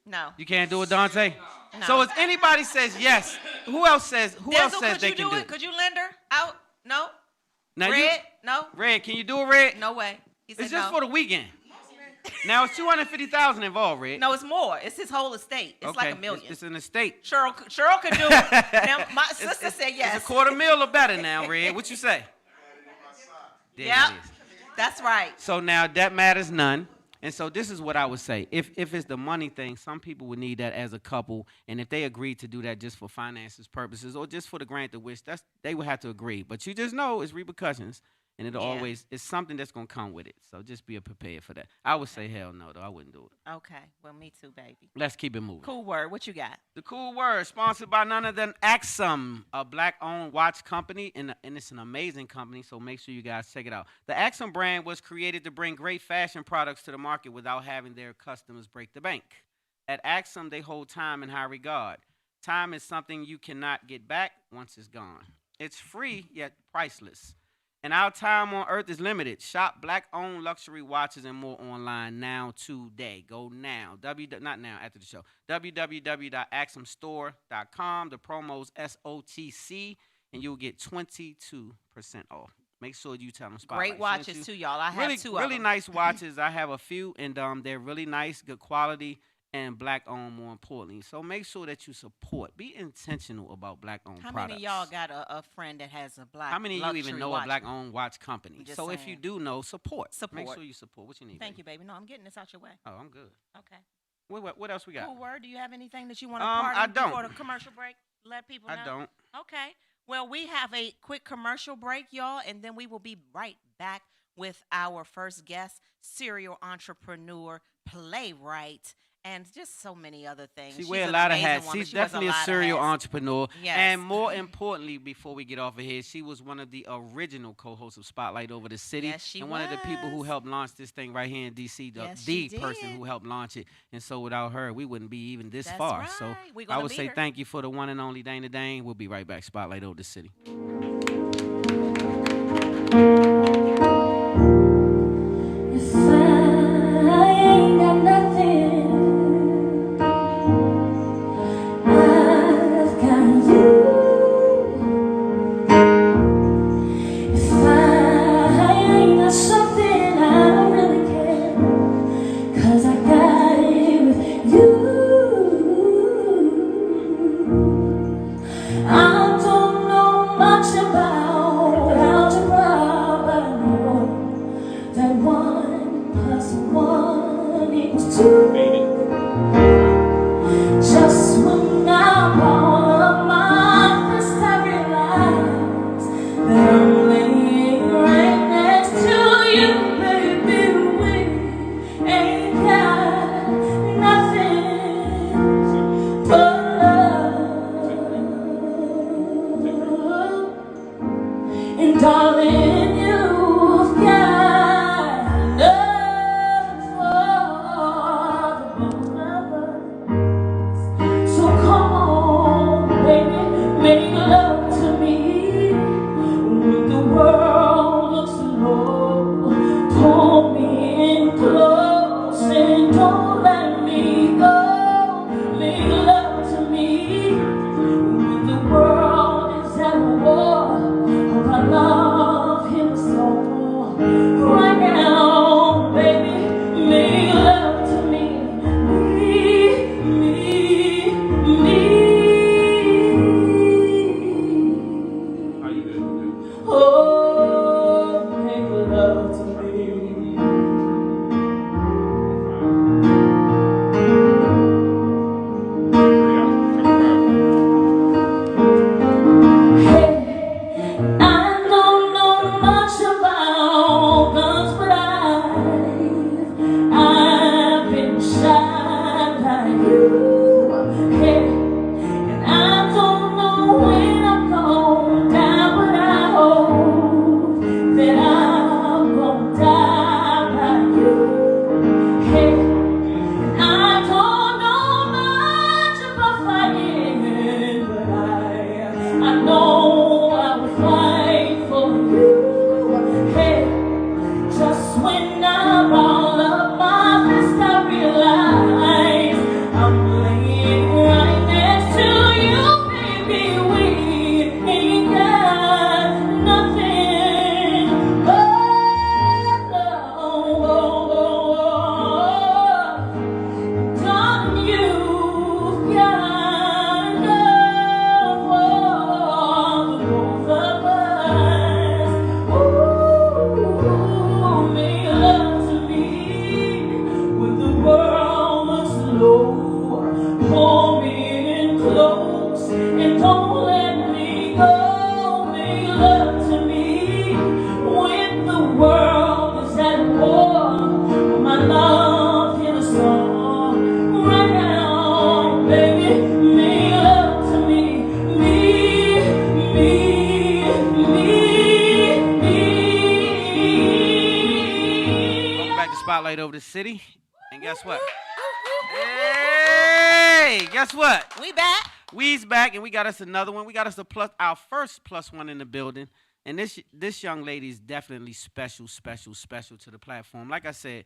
No. You can't do it, Dante? No. So if anybody says yes, who else says Denzel, they could you can do do it? it? Could you lend her out? No. Now Red? No. Red, can you do it, Red? No way. He said It's just no. for the weekekend. Now it's 250,000 involved, Red. No, it's more. It's his whole estate. It's like Okay, $1 million. It's an estate. Cheryl could do it. Now, my sister said yes. It's a $250,000 or better now, Red. What you say? There it Yep. is. That's right. So now that matters none. And so this is what I would say. If it's the money thing, some people would need that as a couple. And if they agree to do that just for finances purposes or just for the grant the wish, they would have to agree. But you just know it's repercussions. And it'll Yeah. it's something that's going to come with it. So just be prepared for that. I would say hell no, though. I wouldn't do it. Okay. Well, me too, baby. Let's keep it moving. Cool word. What you got? The Cool Word, sponsored by none other than Axum, a black-owned watch company, and it's an amazing company, so make sure you guys check it out. The Axum brand was created to bring great fashion products to the market without having their customers break the bank. At Axum, they hold time in high regard. Time is something you cannot get back once it's gone. It's free, yet priceless. And our time on earth is limited. Shop black-owned luxury watches and more online now today. Go now. Not now, after the show. www.axumstore.com. The promo's SOTC, and you'll get 22% off. Make sure you tell them Spotlight Great watches, sent you. too, y'all. I have Really, two of really them. nice watches. I have a few, and they're really nice, good quality, and black-owned more importantly. So make sure that you support. Be intentional about black-owned How products. many of y'all got a friend that has a black How many of you even luxury know watch? a black-owned watch company? Just So if you saying. do know, support. Make Support. sure you support. What you need? Thank baby? you, baby. No, I'm getting this out your way. Oh, I'm good. Okay. What else we got? Cool word. Do you have anything that you want to I part don't. before the commercial break? Let people know. I don't. Okay. Well, we have a quick commercial break, y'all, and then we will be right back with our first guest, serial entrepreneur, playwright, and just so many other things. She She's wears a an lot of amazing hats. woman. She's She wears definitely a lot of serial hats. entrepreneur. Yes. And more importantly, before we get off of here, she was one of the original co-hosts of Spotlight Over the City. Yes, she and one of the people who was. helped launch this thing right here in D.C., Yes, the she person did. who helped launch it. And so without her, we wouldn't be even this That's far. right. So We I gonna would meet say her. thank you for the one and only Dana Dane. We'll be right back. Spotlight Over the City. If I ain't got nothing, I've got you. If I ain't got something, I don't really care, 'cause I got it with you. I don't know much about algebra, but I know that 1 plus 1 equals 2. Just when I'm all of my first, I realize that I'm laying right next to you, baby. We ain't got nothing but love. And darling, you've got enough for the both of us. So come on, baby, make love to me. When the world looks low, pull me in close and don't let me go. Make love to me. When the world is at war, oh, I love him so. Right now, baby, make love to me. Oh, make love to me. Hey, I don't know much about guns, but I've been shot by you. Hey, and I don't know when I'm gonna die, but I hope that I'm gonna die by you. Hey, I don't know much about fighting, but I know I will fight for you. Hey, just when I'm all of my best, I realize I'm laying right next to you, baby. We ain't got nothing but love. Darling, you've got enough for the both of us. Ooh, make love to me when the world looks low. Pull me in close and don't let me go. Make love to me when the world is at war. My love in a song right now, baby. Make love to me, Welcome back to Spotlight Over the City. And guess what? Hey, guess what? We back. We's back, and we got us another one. We got us our first plus one in the building. And this young lady is definitely special to the platform. Like I said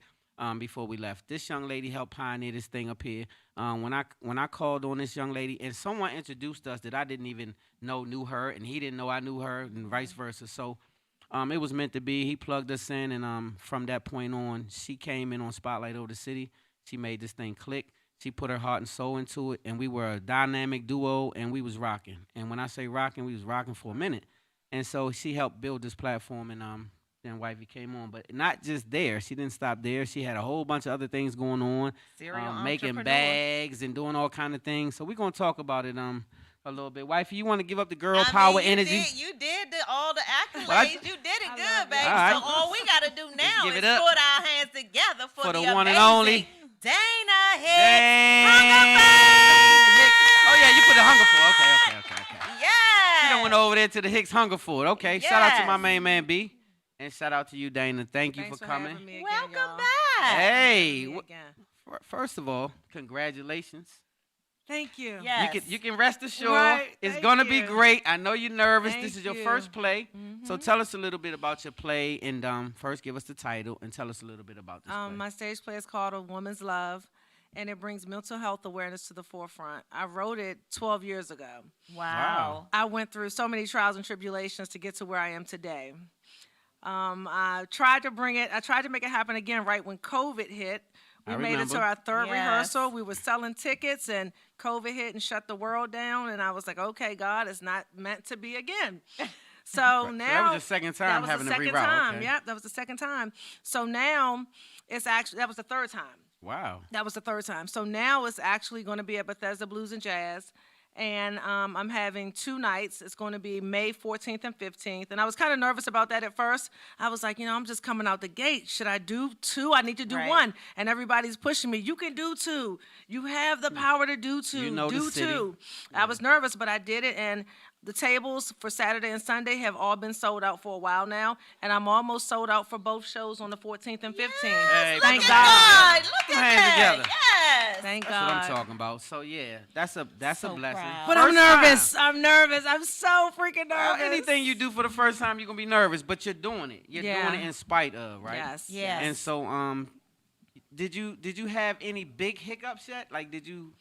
before we left, this young lady helped pioneer this thing up here. When I called on this young lady, and someone introduced us that I didn't even know knew her, and he didn't know I knew her, and vice versa. So it was meant to be. He plugged us in, and from that point on, she came in on Spotlight Over the City. She made this thing click. She put her heart and soul into it, and we were a dynamic duo, and we was rocking. And when I say rocking, we was rocking for a minute. And so she helped build this platform, and then Wifey came on. But not just there. She didn't stop there. She had a whole bunch of other things going on, making bags and doing all kind of things. So we're going to talk about it a little bit. Wifey, you want to give up the girl power energy? You did all the accolades. You did it good, baby. All right. So all we got to do now give is it up put our hands together for for the the one and amazing only Dana Hicks. Oh yeah, you put the Hungerford. Okay. Yes. You done went over there to the Hicks Hungerford. Okay. Shout out to my Yes. main man B. And shout out to you, Dana. Thank you Thanks for coming. having me again, Welcome y'all. back. Hey, Me again. first of all, congratulations. Thank you. Yes. You can rest assured Right, it's thank gonna be you. great. I know you're nervous. Thank This is your you. first play, so tell us a little bit about your play, and first give us the title and tell us a little bit about this play. My stage play is called A Woman's Love, and it brings mental health awareness to the forefront. I wrote it 12 years ago. Wow. I went through so many trials and tribulations to get to where I am today. I tried to make it happen again right when COVID hit. We I made it to remember. our third Yes. rehearsal. We were selling tickets, and COVID hit and shut the world down. And I was like, okay, God, it's not meant to be again. So So now that was your second time that was having the to second reroute. time. Okay. Yep, that was the second time. So now that was the third time. Wow. That was the third time. So now it's actually going to be at Bethesda Blues and Jazz. And I'm having 2 nights. It's going to be May 14th and 15th. And I was kind of nervous about that at first. I was like, I'm just coming out the gate. Should I do 2? I need to do Right. 1. And everybody's pushing me. You can do 2. You have the power to do 2. You know the do city. 2. I was nervous, but I did it. And the tables for Saturday and Sunday have all been sold out for a while now. And I'm almost sold out for both shows on the 14th and 15th. Hey, Look Thank at God. God. Look Put at hands that. together. Yes. Thank That's God. what I'm talking about. So yeah, that's a So blessing. proud. But I'm First time. nervous. I'm nervous. I'm so freaking Well, nervous. anything you do for the first time, you're gonna be nervous, but you're doing it. You're Yeah. doing it in spite of, right? Yes. Yes. And so, did you have any big hiccups yet? Like, did you?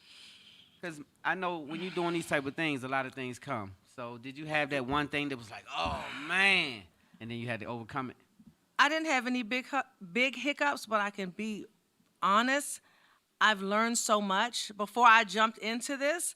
Because I know when you're doing these type of things, a lot of things come. So, did you have that one thing that was like, oh man, and then you had to overcome it? I didn't have any big hiccups, but I can be honest. I've learned so much. Before I jumped into this,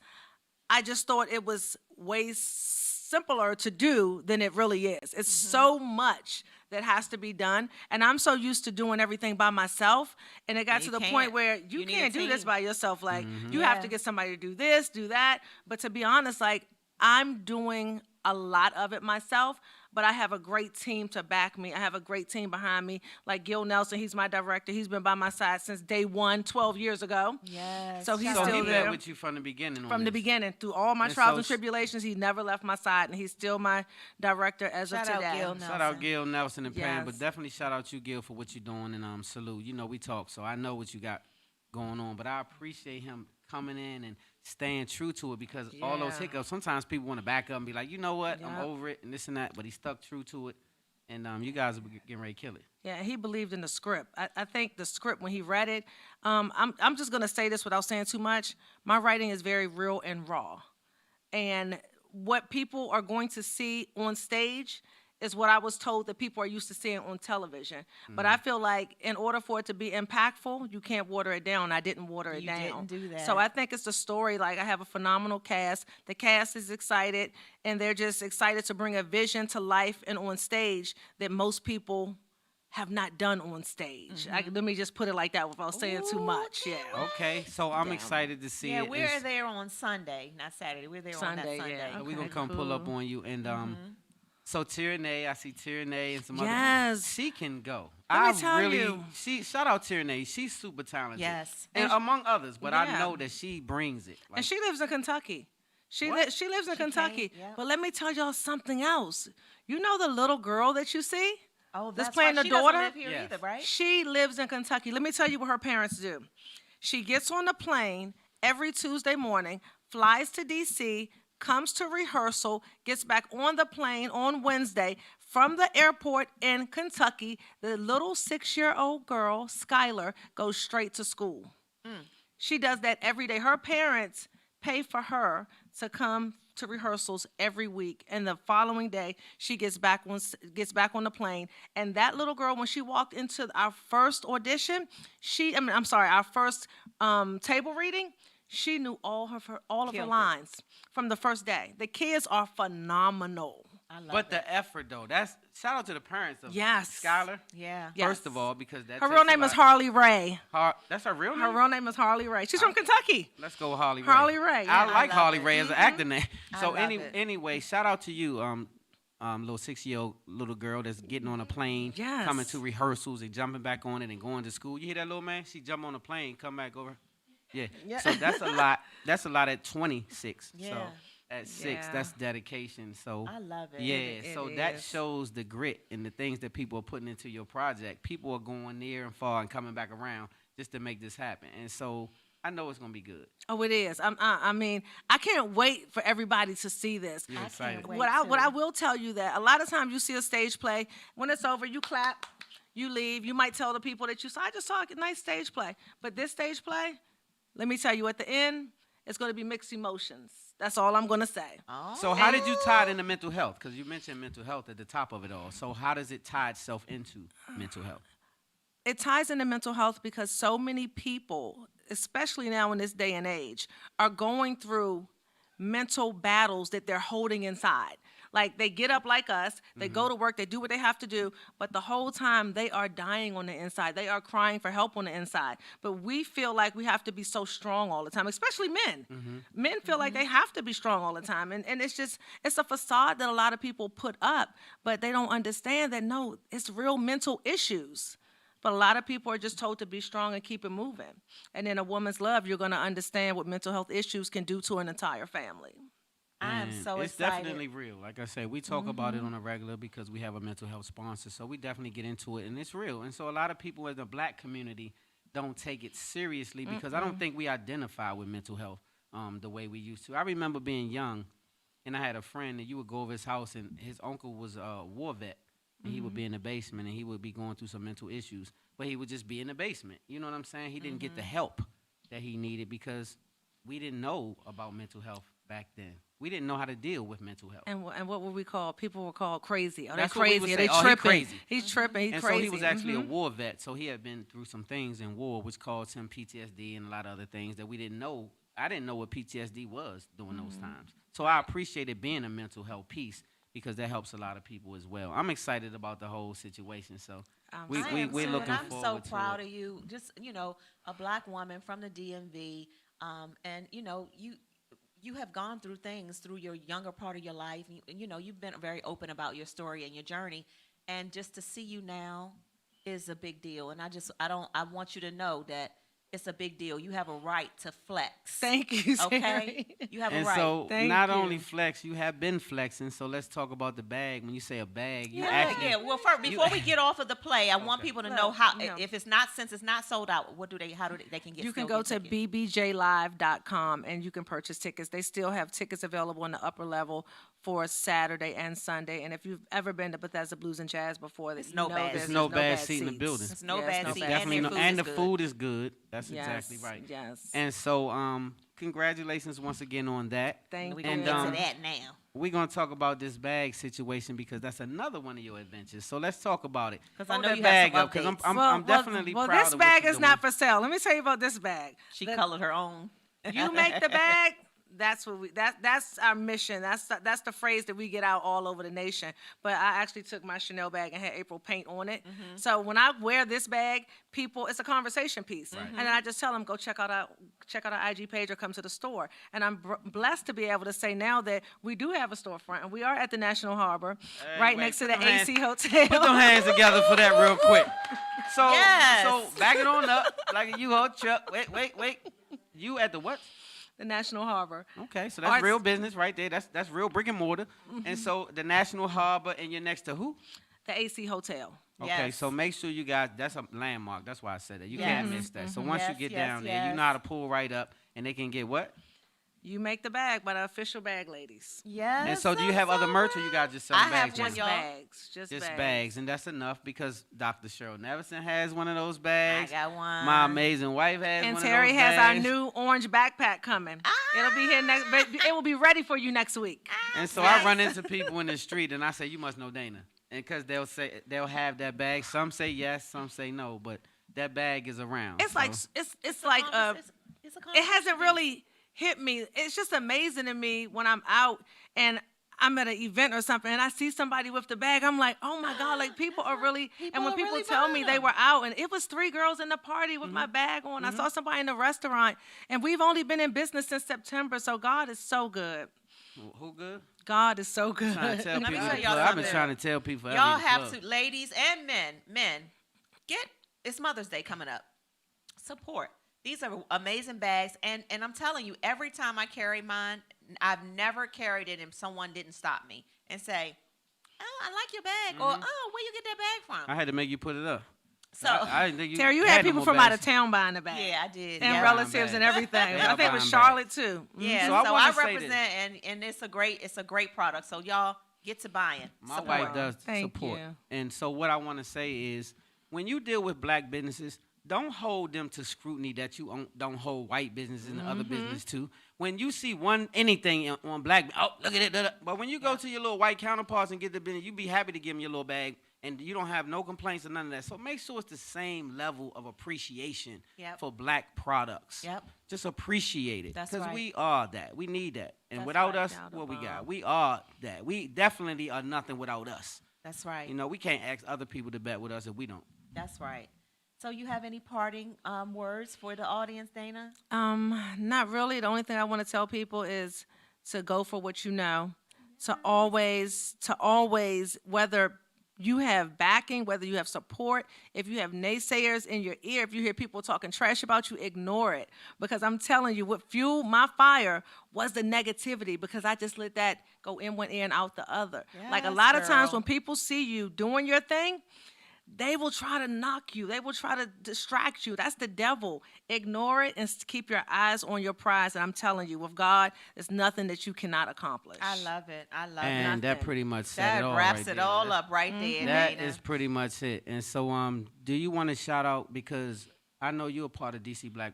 I just thought it was way simpler to do than it really is. It's so much that has to be done, and I'm so used to doing everything by myself, and it got You to the can't. point where You you need a can't do this team. by yourself. Like, you Yeah. have to get somebody to do this, do that. But to be honest, like, I'm doing a lot of it myself, but I have a great team to back me. I have a great team behind me. Like Gil Nelson, he's my director. He's been by my side since day 1, 12 years ago. Yes. So he's So still he there. been with you from the beginning. on From the this. beginning, through all my And trials so and tribulations, he never left my side, and he's still my director as Shout of out today. Gil Shout out Nelson. Gil Nelson and Pam, but Yes. definitely shout out you, Gil, for what you're doing, and salute. You know we talk, so I know what you got going on. But I appreciate him coming in and staying true to it, because all those Yeah. hiccups, sometimes people want to back up and be like, you know what, I'm Yep. over it and this and that. But he stuck true to it, and you guys are getting ready to kill it. Yeah, he believed in the script. I think the script, when he read it, I'm just gonna say this without saying too much. My writing is very real and raw, and what people are going to see on stage is what I was told that people are used to seeing on television. But I feel like in order for it to be impactful, you can't water it down. I didn't water it You down. didn't do that. So I think it's the story. Like, I have a phenomenal cast. The cast is excited, and they're just excited to bring a vision to life and on stage that most people have not done on stage. Let me just put it like that without saying too much. Yeah. Okay, so I'm Damn. excited to see Yeah, it. we're It's- there on Sunday, not Saturday. We're there on Sunday, that Sunday. yeah. So we're gonna Okay, come pull up cool. on you, and so Tyranny, I see Tyranny and some other. Yes. She can go. Let me tell really, you. She shout out Tyranny. She's super talented. Yes. and among others, but I Yeah. know that she brings it. Like, And she lives in Kentucky. She What? she lives in She came, Kentucky. yep. But let me tell y'all something else. You know the little girl that you see? Oh, That's that's playing why the she doesn't daughter? live here Yes. either, right? She lives in Kentucky. Let me tell you what her parents do. She gets on the plane every Tuesday morning, flies to D.C., comes to rehearsal, gets back on the plane on Wednesday. From the airport in Kentucky, the little 6-year-old girl, Skylar, goes straight to school. She does that every day. Her parents pay for her to come to rehearsals every week, and the following day she gets back on the plane. And that little girl, when she walked into our first audition, our first table reading, she knew all of her Killed it. lines from the first day. The kids are phenomenal. I love but it. the effort though, that's shout out to the parents of Yes. Skylar. Yeah. Yes. First of all, because that Her takes real a name is lot. Harley Ray. That's her real name. Her real name is Harley Ray. She's from Kentucky. Let's go with Harley Ray. Harley Ray, I yeah. like I love Harley it. Ray as an actor name. I So love it. anyway, shout out to you. little 6-year-old little girl that's getting on a plane, Yes. coming to rehearsals and jumping back on it and going to school. You hear that little man? She jump on a plane, come back over. Yeah. Yeah. So that's a lot. That's a lot at 26. So Yeah. at 6, Yeah. that's dedication. So I love it. yeah, It so that is. shows the grit and the things that people are putting into your project. People are going near and far and coming back around just to make this happen. And so I know it's gonna be good. Oh, it is. I mean, I can't wait for everybody to see this. You're I excited. can't wait. What I too. will tell you that a lot of times you see a stage play, when it's over, you clap, you leave. You might tell the people that you saw, I just saw a nice stage play. But this stage play, let me tell you, at the end, it's going to be mixed emotions. That's all I'm going to say. Oh. So how did you tie it into mental health? Because you mentioned mental health at the top of it all. So how does it tie itself into mental health? It ties into mental health because so many people, especially now in this day and age, are going through mental battles that they're holding inside. Like they get up like us, they go to work, they do what they have to do, but the whole time they are dying on the inside. They are crying for help on the inside. But we feel like we have to be so strong all the time, especially men. Men feel like they have to be strong all the time. And it's a facade that a lot of people put up, but they don't understand that no, it's real mental issues. But a lot of people are just told to be strong and keep it moving. And in A Woman's Love, you're going to understand what mental health issues can do to an entire family. I am And so it's excited. definitely real. Like I said, we talk about it on a regular because we have a mental health sponsor. So we definitely get into it, and it's real. And so a lot of people in the black community don't take it seriously because I don't think we identify with mental health the way we used to. I remember being young, and I had a friend, and you would go over his house, and his uncle was a war vet. And he would be in the basement, and he would be going through some mental issues. But he would just be in the basement. You know what I'm saying? He didn't get the help that he needed because we didn't know about mental health back then. We didn't know how to deal with mental health. And what would we call? People were called crazy. Oh, That's they're what we crazy. would Are say. they Oh, he tripping? crazy. He's tripping. He's And crazy. so he was actually a war vet. So he had been through some things in war, which caused him PTSD and a lot of other things that we didn't know. I didn't know what PTSD was during those times. So I appreciated being a mental health piece because that helps a lot of people as well. I'm excited about the whole situation. So I'm I am we're too, looking and I'm forward so proud to it. of you. Just a black woman from the DMV, and you have gone through things through your younger part of your life. You've been very open about your story and your journey, and just to see you now is a big deal. And I want you to know that it's a big deal. You have a right to flex. Thank you, Okay, Sari. you have a And right. so Thank not you. only flex, you have been flexing. So let's talk about the bag. When you say a bag, you Yeah, actually yeah. Well, first, before we get off of the play, I want Okay. people to Well, know how. no. If since it's not sold out, how do they can get? You can still go get to tickets? bbjlive.com and you can purchase tickets. They still have tickets available in the upper level for Saturday and Sunday. And if you've ever been to Bethesda Blues and Jazz before, It's you no know bad there's seats. no bad seat in the seats. building. It's no Yes, bad no seat, bad Definitely and no, their and the good. food is good. That's Yes, exactly right. Yes. And so, congratulations once again on that. Thank We're you. gonna And, get um, to that now. We're gonna talk about this bag situation because that's another one of your adventures. So let's talk about it. 'Cause I Hold know that you have bag some up because I'm, updates. I'm definitely well, proud this of what bag you're is not doing. for sale. Let me tell you about this bag. She The- colored her own. You make the bag. That's what that's our mission. That's the phrase that we get out all over the nation. But I actually took my Chanel bag and had April paint on it. So when I wear this bag, it's a conversation piece. And then I just tell them, go check out our IG page or come to the store. And I'm blessed to be able to say now that we do have a storefront and we are at the National Harbor, right wait, next to put the them AC Hotel. Put them hands together for that real quick. So, Yes. so back it on up like you hold Chuck. Wait. You at the what? The National Harbor. Okay, so that's Arts- real business right there. That's real brick and mortar. And so the National Harbor, and you're next to who? The AC Hotel. Okay, Yes. so make sure you guys, that's a landmark. That's why I said that. You Yes. can't miss that. So once you Yes, get yes, down there, you yes. know how to pull right up, and they can get what? You make the bag by the official bag ladies. Yes. And so do you have other merch, or you guys just sell I have bags? one, now? Just y'all. bags. Just bags, and that's enough because Dr. Cheryl Neverson has one of those bags. I got one. My amazing wife has And one Terry of those has our bags. new orange backpack coming. It'll be here next. It will be ready for you next week. And so I run into people in the street, and I say, "You must know Dana," and because they'll have that bag. Some say yes, some say no, but that bag is around. It's like so. it's like It's a it hasn't really hit me. It's just amazing to me when I'm out and I'm at an event or something and I see somebody with the bag. I'm like, oh my God, like people are really. And when are people really tell me buying they them. were out and it was 3 girls in the party with my bag on. I saw somebody in the restaurant and we've only been in business since September. So God is so good. Who good? God is so good. Trying to tell Let me people tell the y'all plug. I've been something. trying to tell people. Y'all the have plug. to, ladies and men, it's Mother's Day coming up. Support. These are amazing bags, and I'm telling you, every time I carry mine, I've never carried it and someone didn't stop me and say, "Oh, I like your bag," or "Oh, where you get that bag from?" I had to make you put it up. So, I didn't think you. Terry, you had no people more from out of bags. town buying the bag. yeah, I did. And yeah. relatives and everything. Yeah, I think it was buying Charlotte too. Yeah, So so, I I wanna say represent, and it's a great product. So y'all get to buying. My Support. wife does Thank support. you. And so what I want to say is, when you deal with black businesses, don't hold them to scrutiny that you don't hold white businesses and other business to. When you see anything on black, oh, look at it. Da, da. But when you go to your little white counterparts and get the business, you be happy to give them your little bag, and you don't have no complaints or none of that. So make sure it's the same level of appreciation Yep. for black products. Yep. Just appreciate it. That's Because right. we are that. We need that. And That's without right. us, Without a what we got? bomb. We are that. We definitely are nothing without us. That's right. You know, we can't ask other people to bet with us if we don't. That's right. So you have any parting words for the audience, Dana? Not really. The only thing I want to tell people is to go for what you know, to always, whether you have backing, whether you have support, if you have naysayers in your ear, if you hear people talking trash about you, ignore it. Because I'm telling you, what fueled my fire was the negativity, because I just let that go in one ear and out the other. Like a Yes, lot of times girl. when people see you doing your thing, they will try to knock you. They will try to distract you. That's the devil. Ignore it and keep your eyes on your prize. And I'm telling you, with God, there's nothing that you cannot accomplish. I love it. I love And it. that pretty much said That it all wraps right it there. all up right there, That Dana. is pretty much it. And so, do you want to shout out, because I know you're a part of DC Black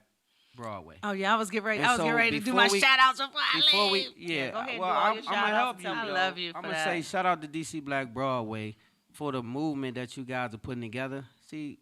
Broadway. Oh yeah, I was getting ready. And I was so getting ready to do before my we- shout outs before I Before leave. we, yeah, go ahead and well, do all I'm your gonna shout-outs help and you. tell I me. though. love you I'm for gonna say that. shout out to DC Black Broadway for the movement that you guys are putting together. See,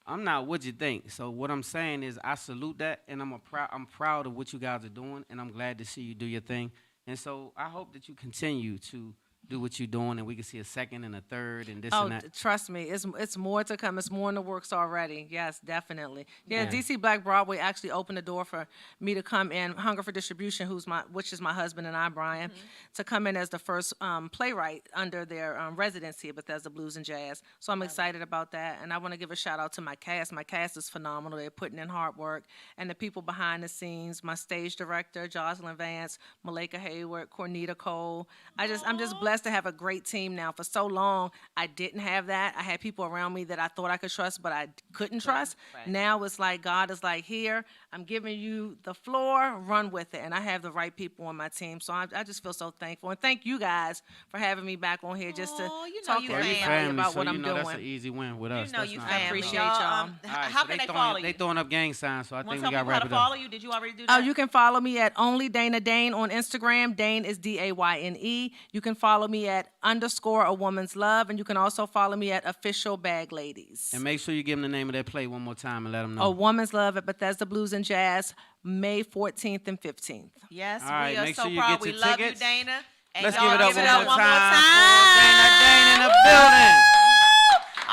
I'm not what you think. So what I'm saying is I salute that, and I'm proud of what you guys are doing, and I'm glad to see you do your thing. And so I hope that you continue to do what you're doing, and we can see a second and a third and this Oh, and that. trust me, it's more to come. It's more in the works already. Yes, definitely. Yeah, Yeah. DC Black Broadway actually opened the door for me to come in. Hunger for Distribution, which is my husband and I, Brian, to come in as the first playwright under their residency at Bethesda Blues and Jazz. So I'm excited about that, and I want to give a shout out to my cast. My cast is phenomenal. They're putting in hard work, and the people behind the scenes. My stage director, Jocelyn Vance, Malika Hayward, Cornita Cole. I'm just blessed to have a great team now. For so long, I didn't have that. I had people around me that I thought I could trust, but I couldn't trust. right. Now it's like God is like, here, I'm giving you the floor, run with it. And I have the right people on my team. So I just feel so thankful. And thank you guys for having me back on here just to Aw, you know talk you to Well, you everybody family, about so what you I'm know doing. that's an easy win with You us. know That's you not- family. appreciate Y'all, y'all. All right, how so can they throwing- follow you? They throwing up gang signs, so I Want think to we tell got to people how wrap to it up. follow you? Did you already do that? Oh, you can follow me at Only Dana Dane on Instagram. Dane is DAYNE. You can follow me at _ A Woman's Love, and you can also follow me at Official Bag Ladies. And make sure you give them the name of that play one more time and let them know. A Woman's Love at Bethesda Blues and Jazz, May 14th and 15th. Yes, All right, we are make so sure you proud. get We your love tickets. you, Dana. And Let's y'all give it up one one more more time time. for Dana Dane in the building.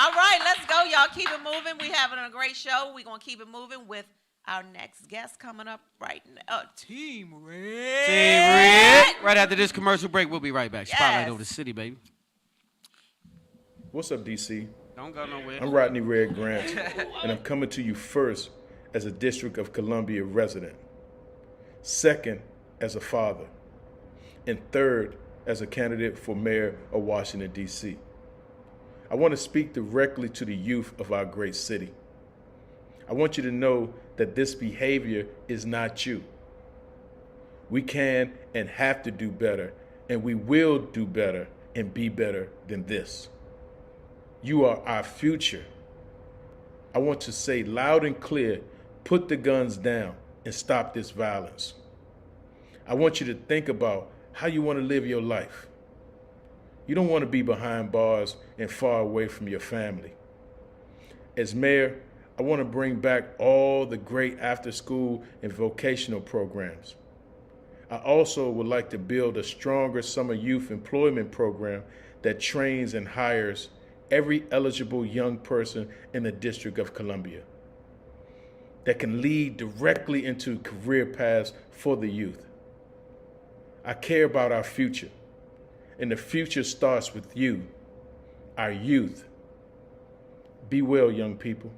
All right, let's go, y'all. Keep it moving. We having a great show. We're going to keep it moving with our next guest coming up right now. Team Red. Team Red. Right after this commercial break, we'll be right back. Spotlight Yes. over the city, baby. What's up, DC? Don't go nowhere. I'm Rodney Red Grant, and I'm coming to you first as a District of Columbia resident, second as a father, and third as a candidate for mayor of Washington, D.C. I want to speak directly to the youth of our great city. I want you to know that this behavior is not you. We can and have to do better, and we will do better and be better than this. You are our future. I want to say loud and clear, put the guns down and stop this violence. I want you to think about how you want to live your life. You don't want to be behind bars and far away from your family. As mayor, I want to bring back all the great after-school and vocational programs. I also would like to build a stronger summer youth employment program that trains and hires every eligible young person in the District of Columbia that can lead directly into career paths for the youth. I care about our future. And the future starts with you, our youth. Be well, young people.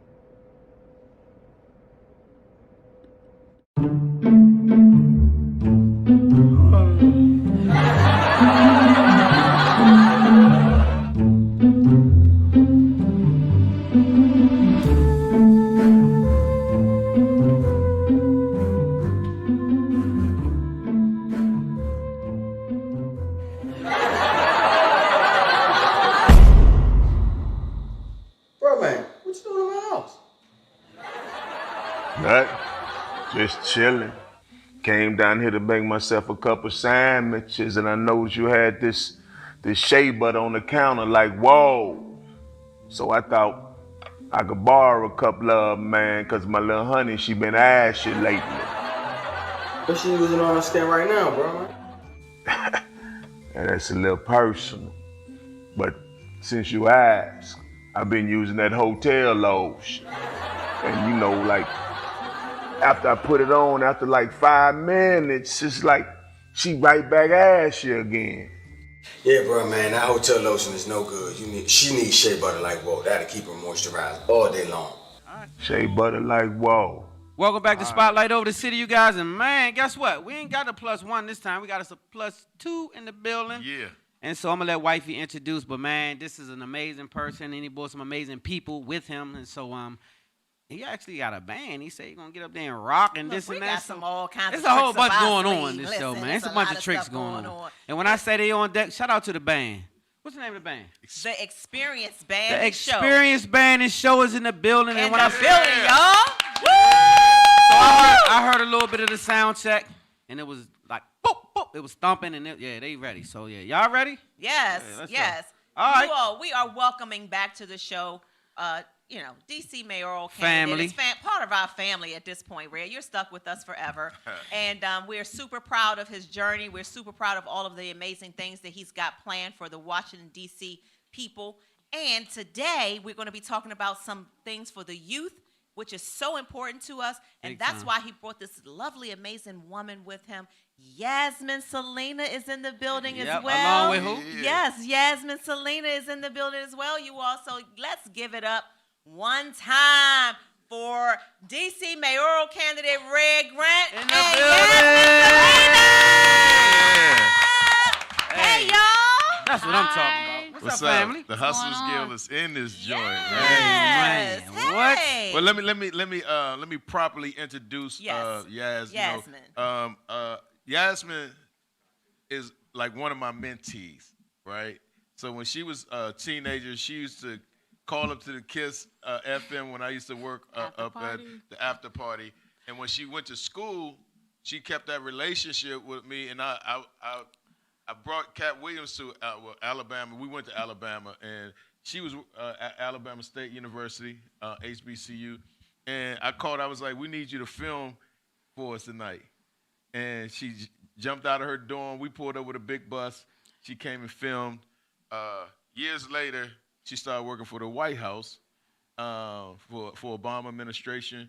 Bro, man, what you doing in my house? Nothing. Just chilling. Came down here to make myself a couple sandwiches, and I noticed you had this shea butter on the counter. Like, whoa! So I thought I could borrow a couple of them, man, cause my little honey, she been ashy lately. What she using on her skin right now, bro? And that's a little personal. But since you asked, I've been using that hotel lotion. And you know, like, after I put it on, after like 5 minutes, it's like she right back ashy again. Yeah, bro, man, that hotel lotion is no good. She needs shea butter like whoa. That'll keep her moisturized all day long. Shea butter like whoa. Welcome back to Spotlight Over the City, you guys. And man, guess what? We ain't got a +1 this time. We got us a +2 in the building. Yeah. And so I'm going to let Wifey introduce. But man, this is an amazing person. And he brought some amazing people with him. And so he actually got a band. He said he's going to get up there and rock and this we and that. got some all kinds There's of a whole tricks bunch up our going on sleeve. this show, Listen, man. It's a there's bunch lot of tricks stuff going on. And when I say they on deck, shout out to the band. What's the name of the band? The Experience Band The and Show. Experience Band and Show is in the building. In And when the I building, y'all. So I heard a little bit of the sound check, and it was like, boop, boop. It was thumping, and they ready. So, yeah, y'all ready? Yes, Yeah, let's go. yes. All right. You all, we are welcoming back to the show, DC mayoral Family. candidate. It's part of our family at this point, Ray. You're stuck with us forever. And we're super proud of his journey. We're super proud of all of the amazing things that he's got planned for the Washington, D.C. people. And today, we're going to be talking about some things for the youth, which is so important to us. And Big that's time. why he brought this lovely, amazing woman with him. Yasmin Selena is in the building Yep, as well. along with who? Yes, Yasmin Selena is in the building as well. You all, so let's give it up one time for DC mayoral candidate Red Grant In the and building. Yasmin Selena. Hey, y'all. That's what I'm talking about. What's up, family? The Hustlers Guild is in this joint, man. Yes. Man, what? Hey. Well, let me properly introduce Yes. Yas. Yasmin. Yasmin is like one of my mentees, right? So when she was a teenager, she used to call up to the Kiss FM when I used to work up at the after party. And when she went to school, she kept that relationship with me, and I brought Cat Williams to Alabama. We went to Alabama, and she was at Alabama State University, HBCU. And I called. I was like, "We need you to film for us tonight." And she jumped out of her dorm. We pulled up with a big bus. She came and filmed. Years later, she started working for the White House for Obama administration.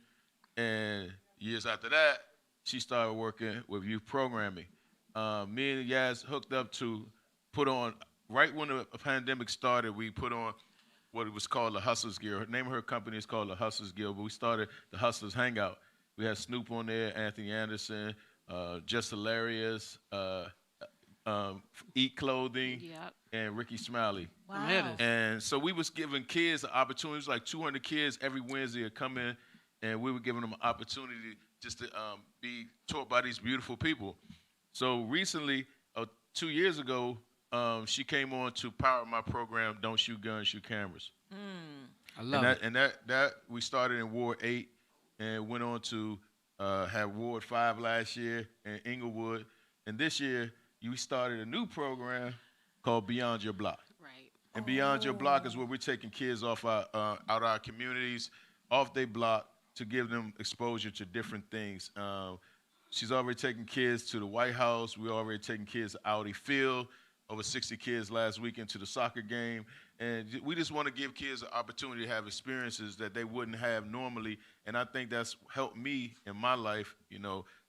And years after that, she started working with youth programming. Me and Yaz hooked up to put on, right when the pandemic started, we put on what it was called the Hustlers Guild. The name of her company is called the Hustlers Guild, but we started the Hustlers Hangout. We had Snoop on there, Anthony Anderson, Just Hilarious, Eat Clothing, and Ricky Smiley. Wow. And so we was giving kids opportunities, like 200 kids every Wednesday would come in, and we were giving them an opportunity just to be taught by these beautiful people. So recently, 2 years ago, she came on to power my program, Don't Shoot Guns, Shoot Cameras. I love it. And that we started in Ward 8 and went on to have Ward 5 last year in Inglewood. And this year, we started a new program called Beyond Your Block. Right. And Beyond Your Block is where we're taking kids off out our communities, off their block, to give them exposure to different things. She's already taken kids to the White House. We're already taking kids to Audi Field. Over 60 kids last weekend to the soccer game. And we just want to give kids an opportunity to have experiences that they wouldn't have normally. And I think that's helped me in my life,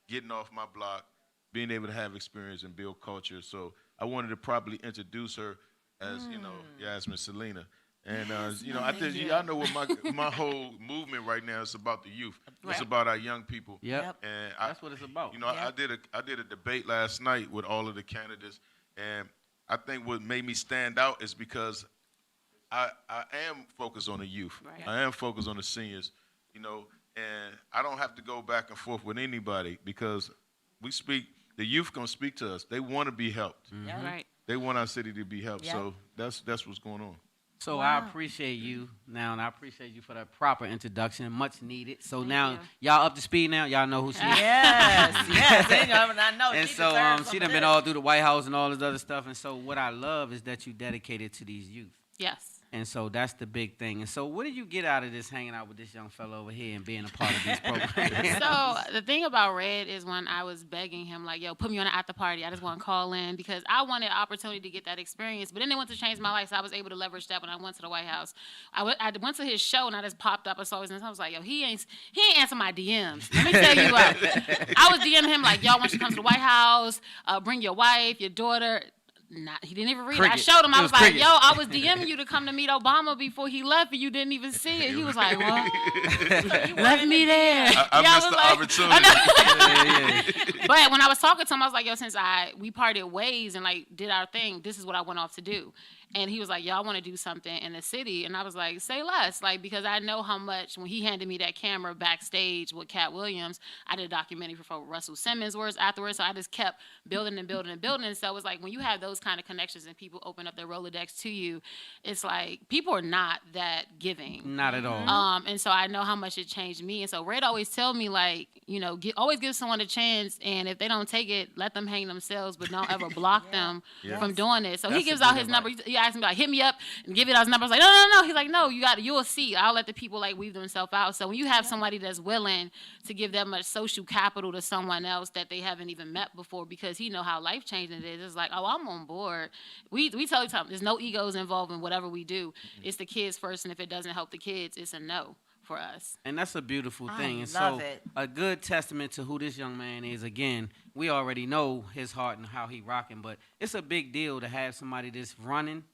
getting off my block, being able to have experience and build culture. So I wanted to properly introduce her as, Yasmin Selena. And, I think y'all know what my whole movement right now is about the youth. It's about our young people. Yep. And That's what it's about. I did a debate last night with all of the candidates, and I think what made me stand out is because I am focused on the youth. Right. I am focused on the seniors, and I don't have to go back and forth with anybody because the youth gonna speak to us. They want to be helped. Yeah. Right. They want our city to be helped. Yeah. So that's what's going on. So I appreciate you now, and I appreciate you for that proper introduction, much needed. So now y'all up to speed now. Y'all know who she is. Yes. I know. And she so deserves she some done of been this. all through the White House and all this other stuff. And so what I love is that you dedicated to these youth. Yes. And so that's the big thing. And so what did you get out of this hanging out with this young fella over here and being a part of these programs? So the thing about Red is when I was begging him, like, yo, put me on an after party. I just want to call in because I wanted an opportunity to get that experience. But then they went to change my life, so I was able to leverage that when I went to the White House. I went to his show and I just popped up. I saw his name. I was like, yo, he ain't answer my DMs. Let me tell you what. I was DMing him like, y'all want you to come to the White House, bring your wife, your daughter. He didn't even read it. I showed him. I was like, cricket. yo, I was DMing you to come to meet Obama before he left, and you didn't even see it. He was like, what? Left me there. I missed the opportunity. But when I was talking to him, I was like, yo, since we parted ways and like did our thing, this is what I went off to do. And he was like, y'all want to do something in the city? And I was like, say less. Like, because I know how much, when he handed me that camera backstage with Cat Williams, I did a documentary for Russell Simmons afterwards. So I just kept building and building and building. And so it was like, when you have those kind of connections and people open up their Rolodex to you, it's like, people are not that giving. Not at all. And so I know how much it changed me. And so Red always tell me, like, always give someone a chance. And if they don't take it, let them hang themselves, but don't ever block them from doing it. So he gives out his number. He asked me, like, hit me up and give it out his number. I was like, no. He's like, no, you'll see. I'll let the people, like, weave themselves out. So when you have somebody that's willing to give that much social capital to someone else that they haven't even met before because he know how life-changing it is, it's like, oh, I'm on board. We tell you something. There's no egos involved in whatever we do. It's the kids first, and if it doesn't help the kids, it's a no for us. And that's a beautiful thing. And love so it. a good testament to who this young man is. Again, we already know his heart and how he rocking, but it's a big deal to have somebody that's running,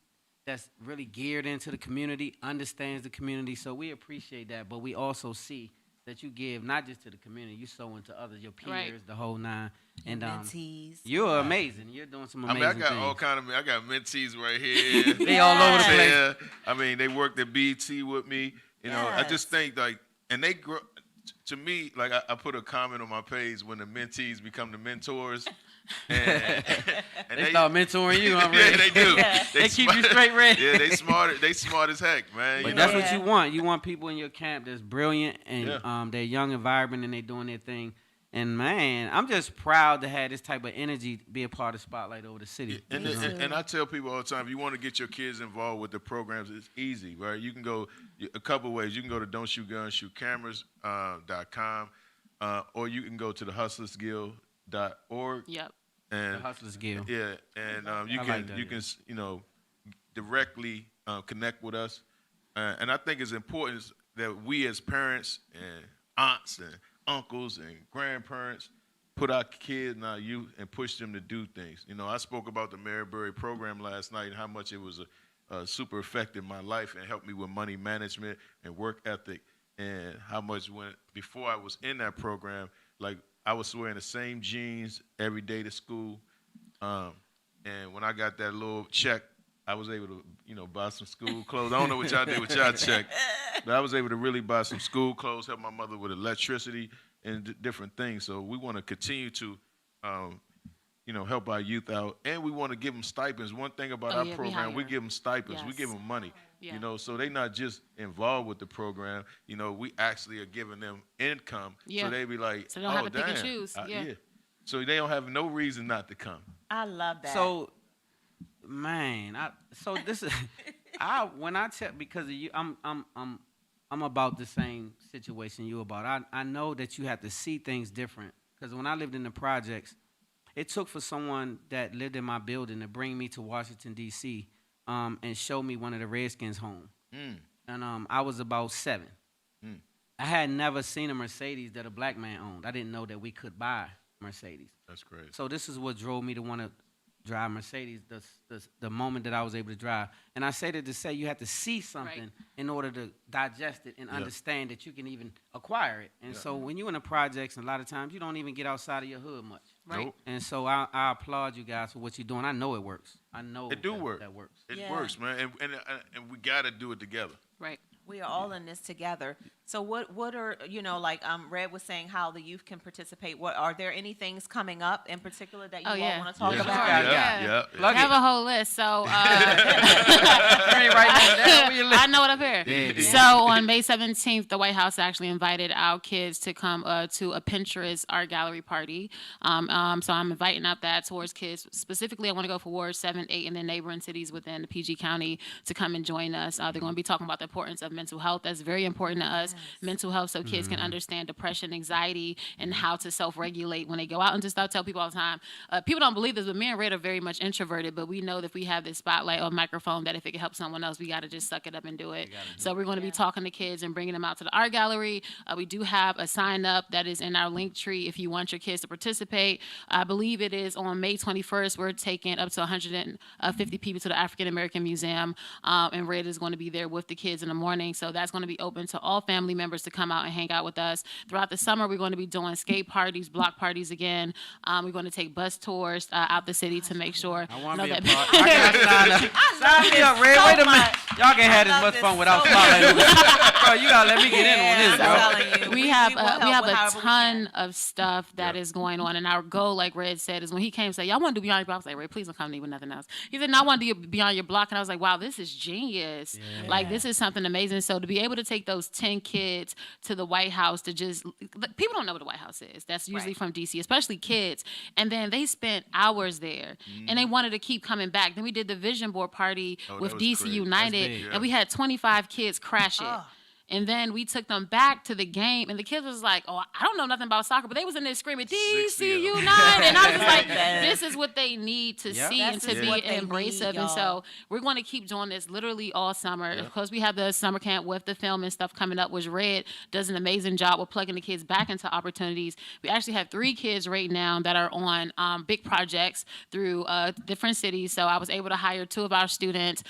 that's really geared into the community, understands the community. So we appreciate that, but we also see that you give not just to the community, you sow into others, your peers, Right. the whole nine. And Mentees. you're amazing. You're doing some I amazing mean, I got things. all kind of. I got mentees right here. They all over the place. Yeah. I mean, they worked at BT with me. I just think like, and they grow. To me, like I put a comment on my page when the mentees become the mentors. And They start mentoring you, huh, yeah, Red? they do. They keep you straight, Red. Yeah, they smart. They smart as heck, man. But You that's know? what you want. You want people in your camp that's brilliant and Yeah. they're young and vibrant and they doing their thing. And man, I'm just proud to have this type of energy be a part of Spotlight over the city. And I tell people all the time, if you want to get your kids involved with the programs, it's easy, right? You can go a couple ways. You can go to don'tshootguns.shootcameras.com, or you can go to thehustlersguild.org. Yep. And The Hustlers Guild. Yeah, and you I can like that, you can directly connect with us, and I think it's important that we as parents and aunts and uncles and grandparents put our kids and our youth and push them to do things. I spoke about the Maryberry program last night and how much it was super effective in my life and helped me with money management and work ethic, and how much before I was in that program, like I was wearing the same jeans every day to school, and when I got that little check, I was able to, buy some school clothes. I don't know what y'all did with y'all check, but I was able to really buy some school clothes, help my mother with electricity and different things. So we want to continue to, help our youth out, and we want to give them stipends. One thing about our program, we give them stipends. We Yes. give them money. Yeah. So they're not just involved with the program. We actually are giving them income. Yeah. So they be like, So they don't have oh, to pick and damn. choose. Yeah. So they don't have no reason not to come. I love that. So, man, this is when I tell, because of you, I'm about the same situation you about. I know that you have to see things different, because when I lived in the projects, it took for someone that lived in my building to bring me to Washington D.C. And show me one of the Redskins' home. And I was about 7. I had never seen a Mercedes that a black man owned. I didn't know that we could buy Mercedes. That's crazy. So this is what drove me to want to drive Mercedes. The moment that I was able to drive, and I say that to say you have to see something in order to digest it and understand that you can even acquire it. And so when you're in the projects, a lot of times you don't even get outside of your hood much. Right. Nope. And so I applaud you guys for what you're doing. I know it works. I know It do that, work. That works. It Yeah. works, man, and we got to do it together. Right. We are all in this together. So what are, like Red was saying, how the youth can participate. What are there any things coming up in particular that you all want to talk Yeah. about? Yeah. I have a whole list. So I know what I'm here. Yeah. So on May 17th, the White House actually invited our kids to come to a Pinterest art gallery party. So I'm inviting out that towards kids. Specifically, I want to go for Ward 7, 8, and the neighboring cities within the PG County to come and join us. They're going to be talking about the importance of mental health. That's very important to us. Mental health, so kids can understand depression, anxiety, and how to self-regulate when they go out. And just I tell people all the time, people don't believe this, but me and Red are very much introverted, but we know that if we have this spotlight or microphone, that if it can help someone else, we got to just suck it up and do it. So we're going to be talking to kids and bringing them out to the art gallery. We do have a sign up that is in our link tree if you want your kids to participate. I believe it is on May 21st. We're taking up to 150 people to the African American Museum, and Red is going to be there with the kids in the morning. So that's going to be open to all family members to come out and hang out with us. Throughout the summer, we're going to be doing skate parties, block parties again. We're going to take bus tours out the city to make sure. I want to be that a part. I got sign up. Sign me up, Red. Wait a minute. Y'all can't have this much fun without Spotlight. Bro, you gotta let me get in on this, bro. We have a ton of stuff that is going on, and our goal, like Red said, is when he came and said, "Y'all want to do Beyond Your Block?" I was like, "Red, please don't come to me with nothing else." He said, "No, I want to do Beyond Your Block," and I was like, "Wow, this is genius! Like this is something amazing." So to be able to take those 10 kids to the White House to just people don't know what the White House is. That's usually from DC, especially kids, and then they spent hours there, and they wanted to keep coming back. Then we did the vision board party with DC crazy. United, and we had 25 kids crash it. And then we took them back to the game, and the kids was like, "Oh, I don't know nothing about soccer," but they was in there screaming, "DC United!" And I was like, "This is what they need to see and to be embracive." And so we're going to keep doing this literally all summer. Of course, we have the summer camp with the film and stuff coming up, which Red does an amazing job with plugging the kids back into opportunities. We actually have 3 kids right now that are on big projects through different cities. So I was able to hire 2 of our students,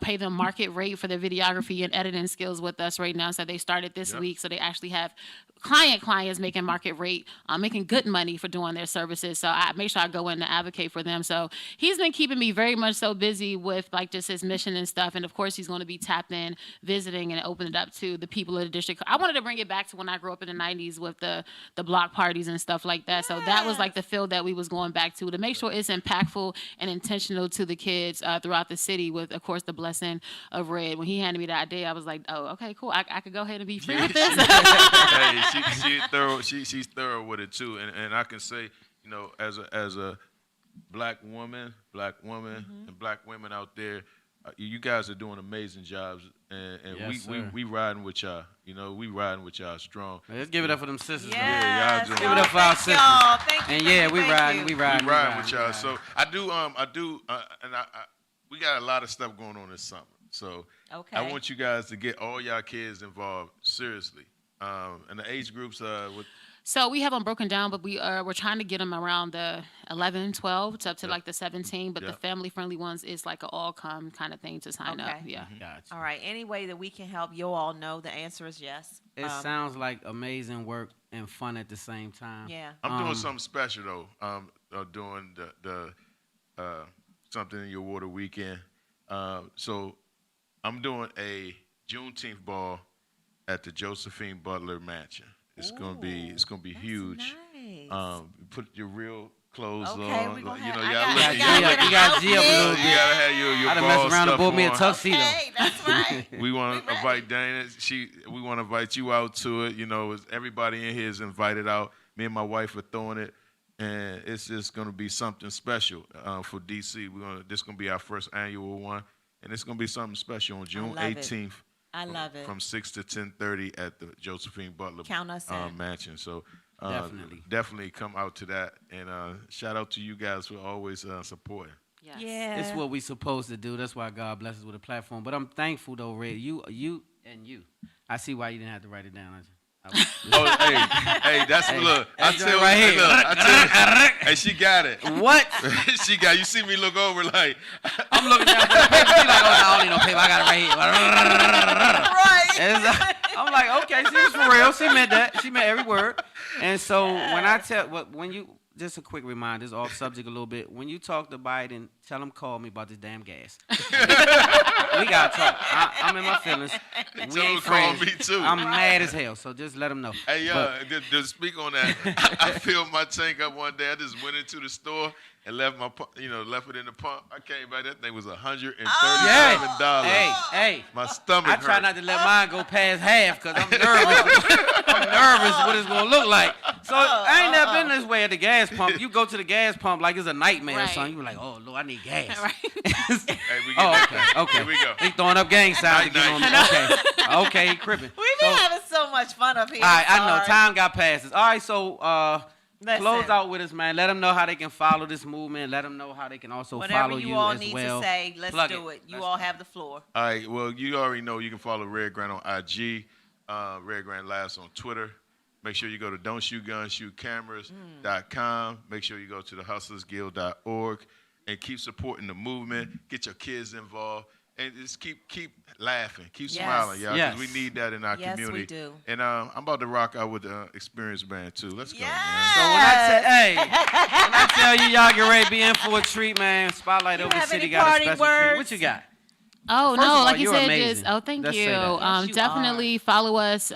pay them market rate for their videography and editing skills with us right now. So they started this week, so they actually have clients making market rate, making good money for doing their services. So I make sure I go in to advocate for them. So he's been keeping me very much so busy with like just his mission and stuff. And of course, he's going to be tapped in, visiting and open it up to the people of the district. I wanted to bring it back to when I grew up in the 90s with the block parties and stuff like that. So that was like the field that we was going back to make sure it's impactful and intentional to the kids throughout the city with, of course, the blessing of Red. When he handed me that idea, I was like, oh, okay, cool. I could go ahead and be free with this. Hey, she's thorough. She's thorough with it too, and I can say, as a black woman, and black women out there, you guys are doing amazing jobs, and Yes, we riding with y'all. We riding with y'all strong. Let's give it up for them sisters. Yes. y'all Give it up for our sisters. Y'all. Thank you. And yeah, we riding with y'all. So I do, and we got a lot of stuff going on this summer. So I want you guys to get all y'all kids involved seriously. And the age groups with. So we have them broken down, but we're trying to get them around the 11, 12 to up to like the 17. But the family-friendly ones is like an all-come kind of thing to sign up. Yeah. Gotcha. All right. Any way that we can help, you all know the answer is yes. It sounds like amazing work and fun at the same time. Yeah. I'm doing something special though. Doing the something in your water weekend. So I'm doing a Juneteenth ball at the Josephine Butler Mansion. It's gonna be huge. Nice. Put your real clothes on. We gonna have, You got G up a little You bit. gotta have your I done ball messed around and stuff bought me a on. tuxedo. Hey, that's right. We want to invite Dana. We want to invite you out to it. Everybody in here is invited out. Me and my wife are throwing it, and it's just gonna be something special for DC. This gonna be our first annual one, and it's gonna be something special on June 18th. I love it. From 6 to 10:30 at the Josephine Butler Count us in. Mansion. So Definitely come out to that, and shout out to you guys for always supporting. Yes. Yeah. It's what we supposed to do. That's why God bless us with a platform. But I'm thankful though, Red. You. I see why you didn't have to write it down. hey, that's look. I That's tell right hey, here. look, I tell, hey, she got it. What? She got. You see me look over like I'm looking down at the paper. She's like, oh, no, I don't need no paper. I got it right here. Right. And I'm like, okay, she was for real. She meant that. She meant every word. And so when you, just a quick reminder, this is off subject a little bit. When you talk to Biden, tell him call me about this damn gas. We got to talk. I'm in my feelings. We tell him ain't call friends. me too. I'm mad as hell, so just let him know. Hey, to speak on that, I filled my tank up one day. I just went into the store and left left it in the pump. I came back, that thing was $137. Hey, my stomach I try hurt. not to let mine go past half because I'm nervous. I'm nervous what it's gonna look like. So I ain't never been this way at the gas pump. You go to the gas pump like it's a nightmare or something. You be like, oh Lord, I need gas. Right. Hey, we get Okay. Here we go. He throwing up gang signs Night, again on me. Okay, he crippin'. We've been having so much fun up here. All right, I know. Sorry. Time got past us. All right, so Listen. close out with us, man. Let them know how they can follow this movement. Let them know how they can also Whatever follow you you all as need well. to say, let's Plug do it. You Let's all have the floor. All right. Well, you already know you can follow Red Grant on IG, Red Grant Laughs on Twitter. Make sure you go to don'tshootgunshootcameras.com. Make sure you go to thehustlersguild.org and keep supporting the movement. Get your kids involved. And just keep laughing. Keep smiling, y'all, because we need that in our community. Yes, we do. And I'm about to rock out with the Experience Band, too. Let's go, man. So when I tell you y'all get ready to be in for a treat, man, Spotlight Over the City got a special treat. What you got? Oh, First of no, all, like you you're said, amazing. thank Let's you. say that. Yes, you Definitely follow us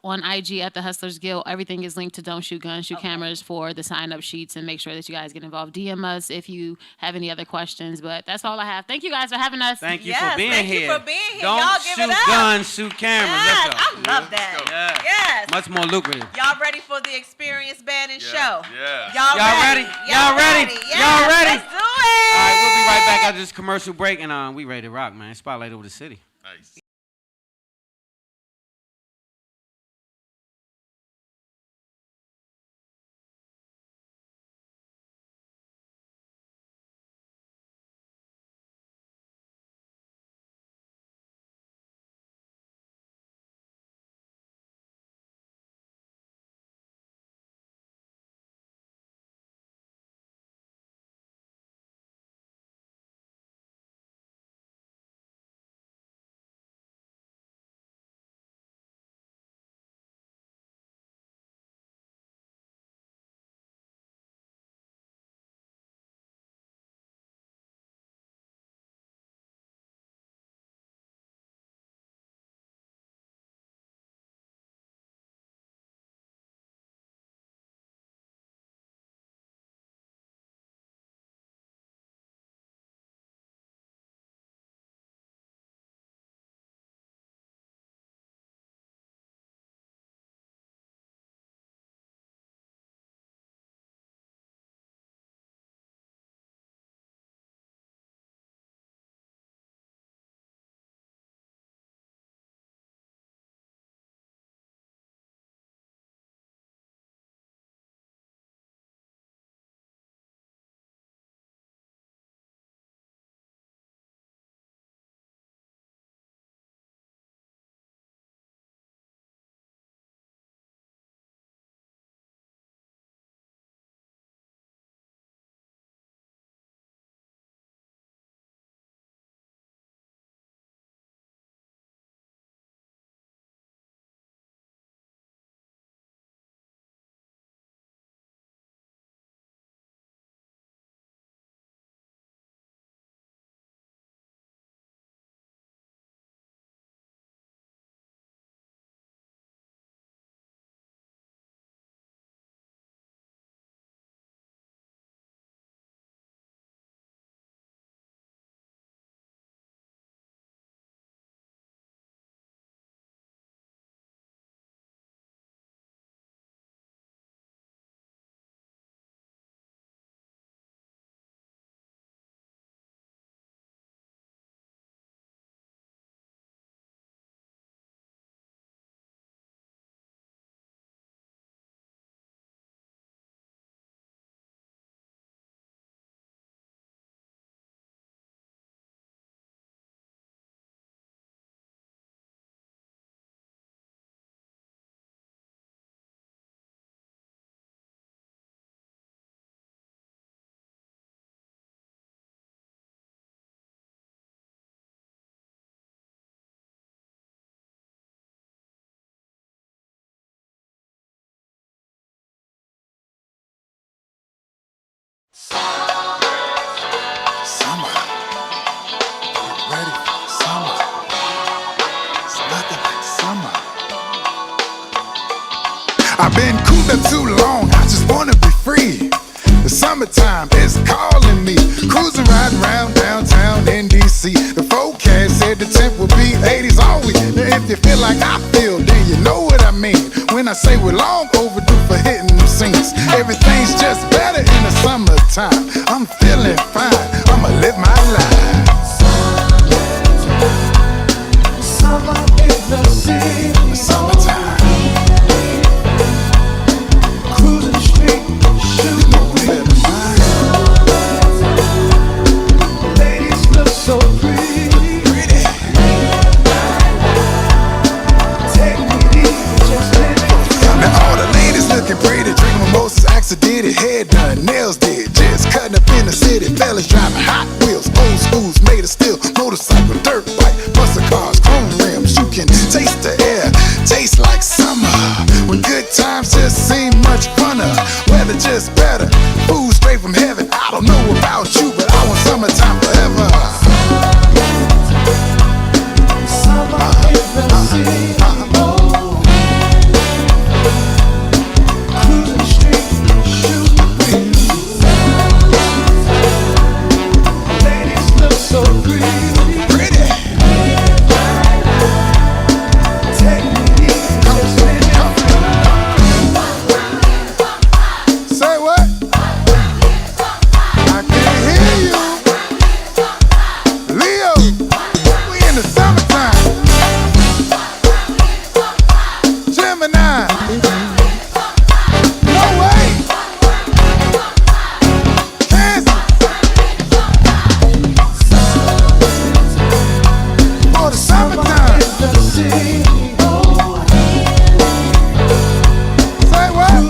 on IG at the Hustlers Guild. Everything is linked to Don't Shoot Guns, Shoot Cameras for the sign-up sheets, and make sure that you guys get involved. DM us if you have any other questions, but that's all I have. Thank you guys for having us. Thank you for being here. Thank you for being here. Don't Y'all give shoot it up. guns, shoot cameras. Yes, Let's go. I love that. Yeah. Yes. Much more lucrative. Y'all ready for the Experience Band and show? Yeah. Y'all ready? Y'all ready? Yes, Y'all ready? Let's do it. All right, we'll be right back after this commercial break, and we ready to rock, man. Spotlight Over the City. Nice. I've been cooped up too long, I just wanna be free. The summertime is calling me. Cruising, riding around downtown in D.C. The forecast said the temp will be 80s all week. Now if you feel like I feel, then you know what I mean. When I say we're long overdue for hitting them scenes. Everything's just better in the summertime. I'm feeling fine, I'ma live my life. Summer in the city. Summertime. Cruising the street, shooting the wind. Ladies look so pretty. Take me easy, just let it. Now all the ladies looking pretty, drinking mimosas, accidentally, hair done, nails did, just cutting up in the city. Fellas driving Hot Wheels, old schools made of steel, motorcycle, dirt bike, muscle cars, chrome rims. You can taste the air, taste like summer. When good times just seem much funner, weather just better, food straight from heaven. I don't know about you, but I want summertime forever. Summer in the city. Cruising the street, shooting the wind. Ladies look so pretty. Take me easy, just let it free. Say what? I can't hear you. Leo, we in the summertime. Gemini. No way. Kansas. For the summertime. Say what?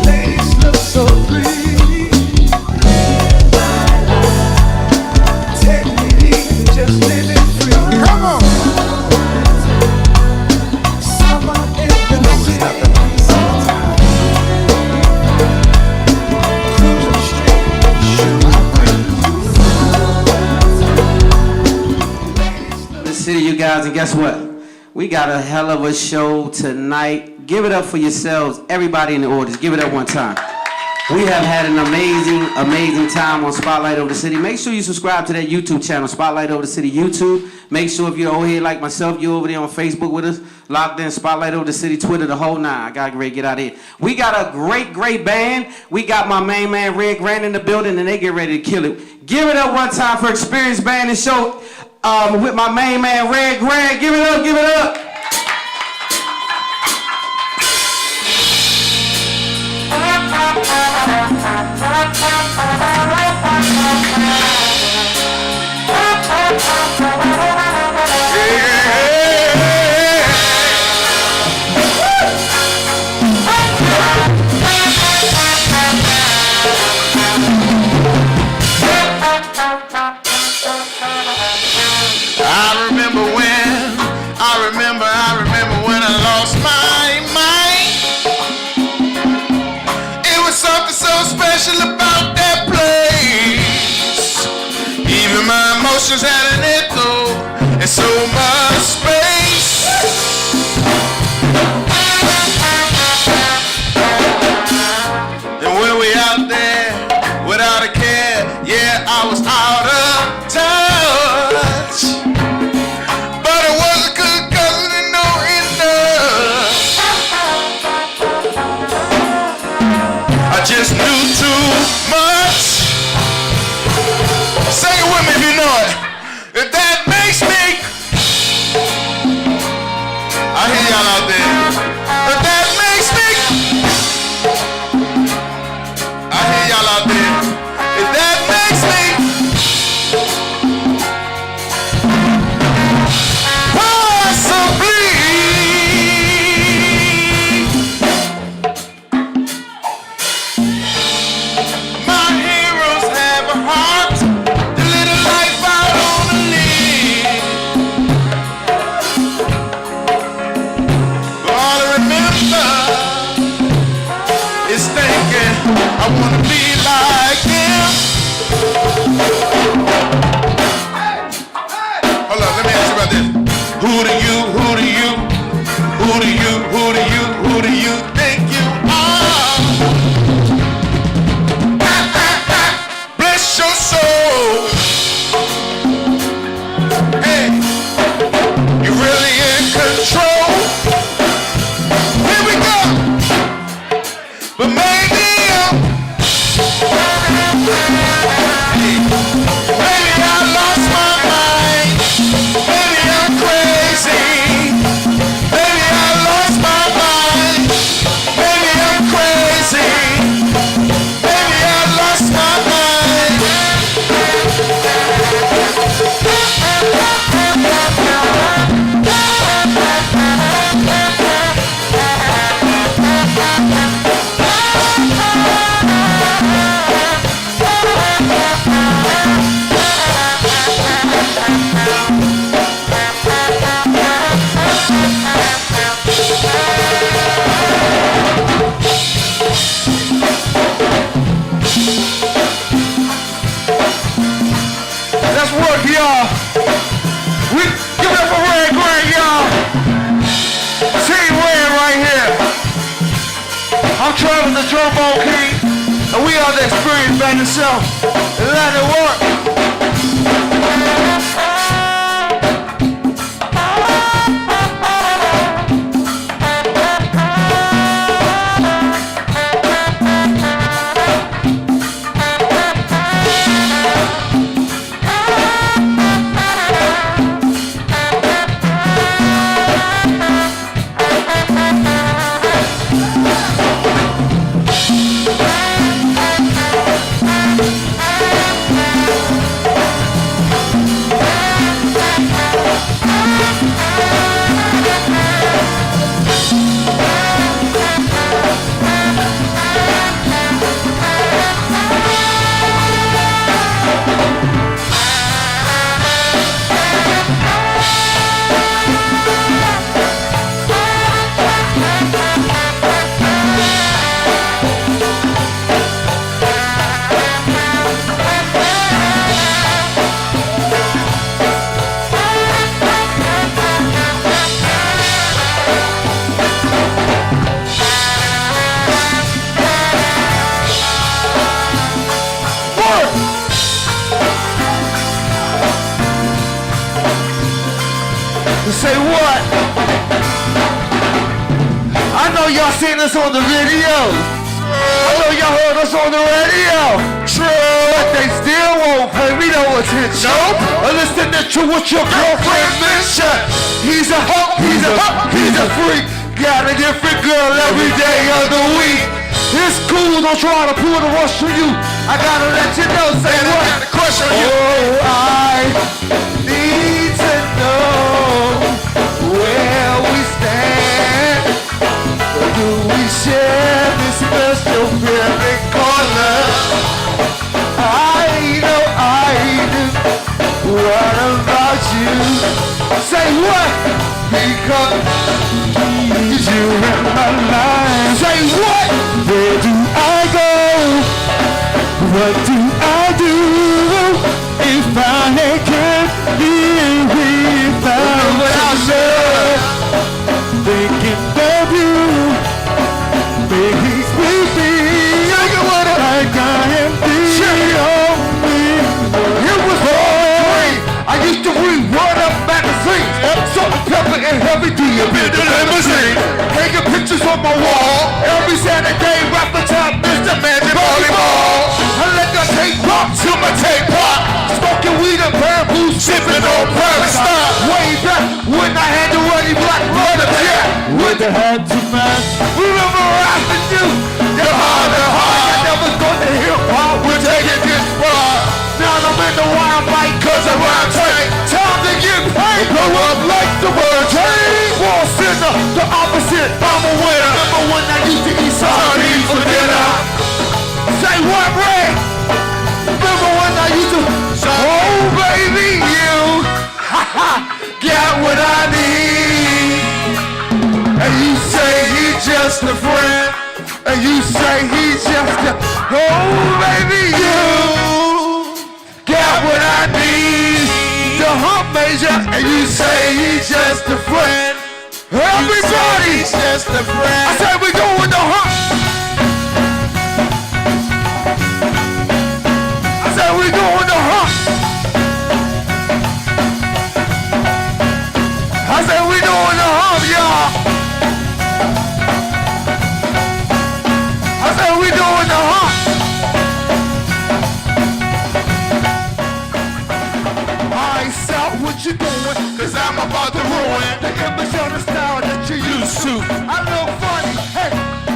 Ladies look so pretty. Take me easy, just live it free. Come on. Summer in the city. Summertime. Cruising the street, shooting. The city, you guys, and guess what? We got a hell of a show tonight. Give it up for yourselves, everybody in the audience. Give it up one time. We have had an amazing, amazing time on Spotlight Over the City. Make sure you subscribe to that YouTube channel, Spotlight Over the City YouTube. Make sure if you're over here like myself, you're over there on Facebook with us, locked in, Spotlight Over the City, Twitter, the whole nine. I gotta get out of here. We got a great, great band. We got my main man, Red Grant, in the building, and they get ready to kill it. Give it up one time for Experienced Band and Show with my main man, Red Grant. Give it up, give it up. I remember when I lost my mind. It was something so special about that place. Even my emotions had an echo and so much space. And when we out there without a care, yeah, I was out of touch. But it wasn't good cause I didn't know enough. I just knew too much. Sing it with me if you know it. If that makes me, I hear y'all out there. If that makes me, I hear y'all out there. If that makes me, the trombone king, and we are the Experience Band itself. Let it work. Say what? I know y'all seen us on the video. I know y'all heard us on the radio. True. But they still won't pay me no attention. Nope. Listen to what your girlfriend mentioned. He's a hoe, he's a hoe, he's a freak. Got a different girl every day of the week. It's cool, don't try to pull the rush on you. I gotta let you know, say what? I got a crush on you. Oh, I need to know where we stand. Do we share this special feeling called love? I know I do. What about you? Say what? Because you in my life. Say what? Where do I go? What do I do if I can't be without love? Thinking of you makes me feel like I am the only one. It was boy. I used to read Word Up magazine. Salt and pepper and heavy D up in the limousine. Hanging pictures on my wall. Every Saturday, rap the top, Mr. Magic Volleyball. I let the tape pop to my tape pop. Smoking weed and bamboo, sipping on private stock. Way back when I had the ruddy black brother, yeah, with the hat to match. Remember after you, the hard and hard. I never thought the hip hop would take it this far. Now I'm in the wild fight cause I rhyme tight. Time to get paid, blow up like the word train. War sinner, the opposite, I'm a winner. Remember when I used to eat sardines for dinner? Say what, Ray? Remember when I used to, oh baby, you, got what I need. And you say he's just a friend. And you say he's just a, oh baby, you got what I need. The hump major, and you say he's just a friend. Everybody's just a friend. I said we doing the hump. I said we doing the hump. I said we doing the hump, y'all. I said we doing the hump. I saw what you doing, cause I'm about to ruin the image on the style that you used to. I look funny, hey,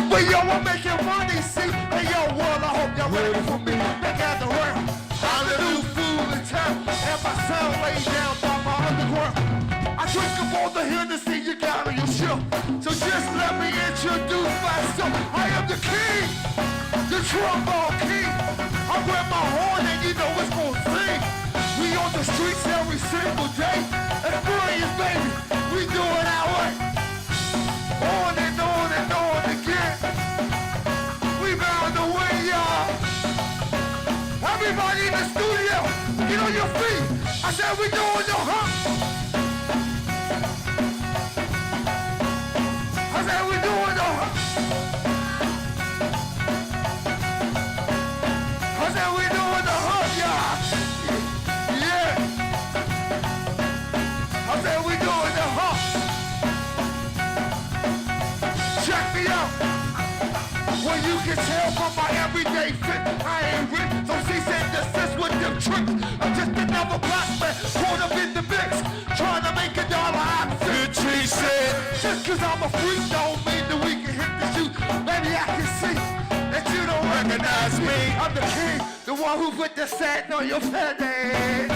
but yo, I'm making money, see? Hey, yo, well, I hope y'all ready for me. They got the work. I'm the new fool in town, and my son laid down by my underground. I drink up all the Hennessy you got on your ship. So just let me introduce myself. I am the king, the trombone king. I grab my horn and you know it's gonna sing. We on the streets every single day. Experience, baby, we do it our way. On and on and on again. We bound to win, y'all. Everybody in the studio, get on your feet. I said we doing the hump. I said we doing the hump. can tell from my everyday fit, I ain't rich, so cease and desist with them tricks. I'm just another black man caught up in the mix, trying to make $1 out of it. She said, just cause I'm a freak don't mean that we can hit the shoot. Maybe I can see that you don't recognize me. I'm the king, the one who put the satin on your fanny.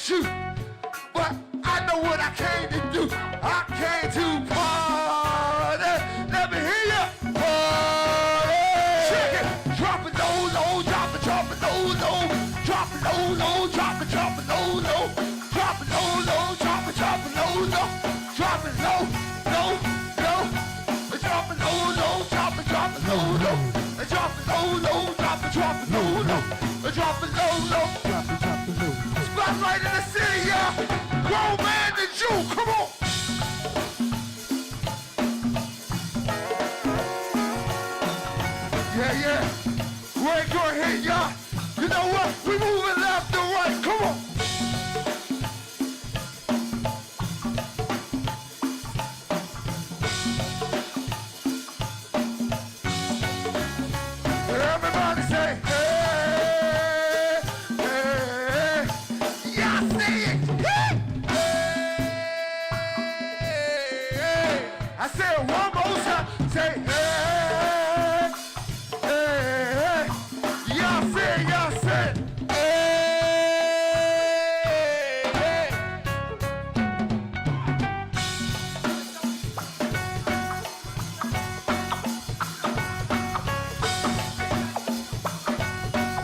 You, but I know what I came to do. I came to party. Let me hear you. Party. Check it. Drop it low, low. Drop it low, low. Drop it low, low. Drop it low, low. Drop it low, low. Drop it low, low. Drop it low, low, low. Drop it low, low. Drop it low, low. Drop it low, low. Drop it low, low. Drop it low, low. Spotlight in the city, y'all. Grown man the Jew, come on. Yeah, yeah. Right, go ahead, y'all. You know what? We moving left and right. Come on. Everybody say, hey, hey. Y'all say it. Hey, hey, hey. I said,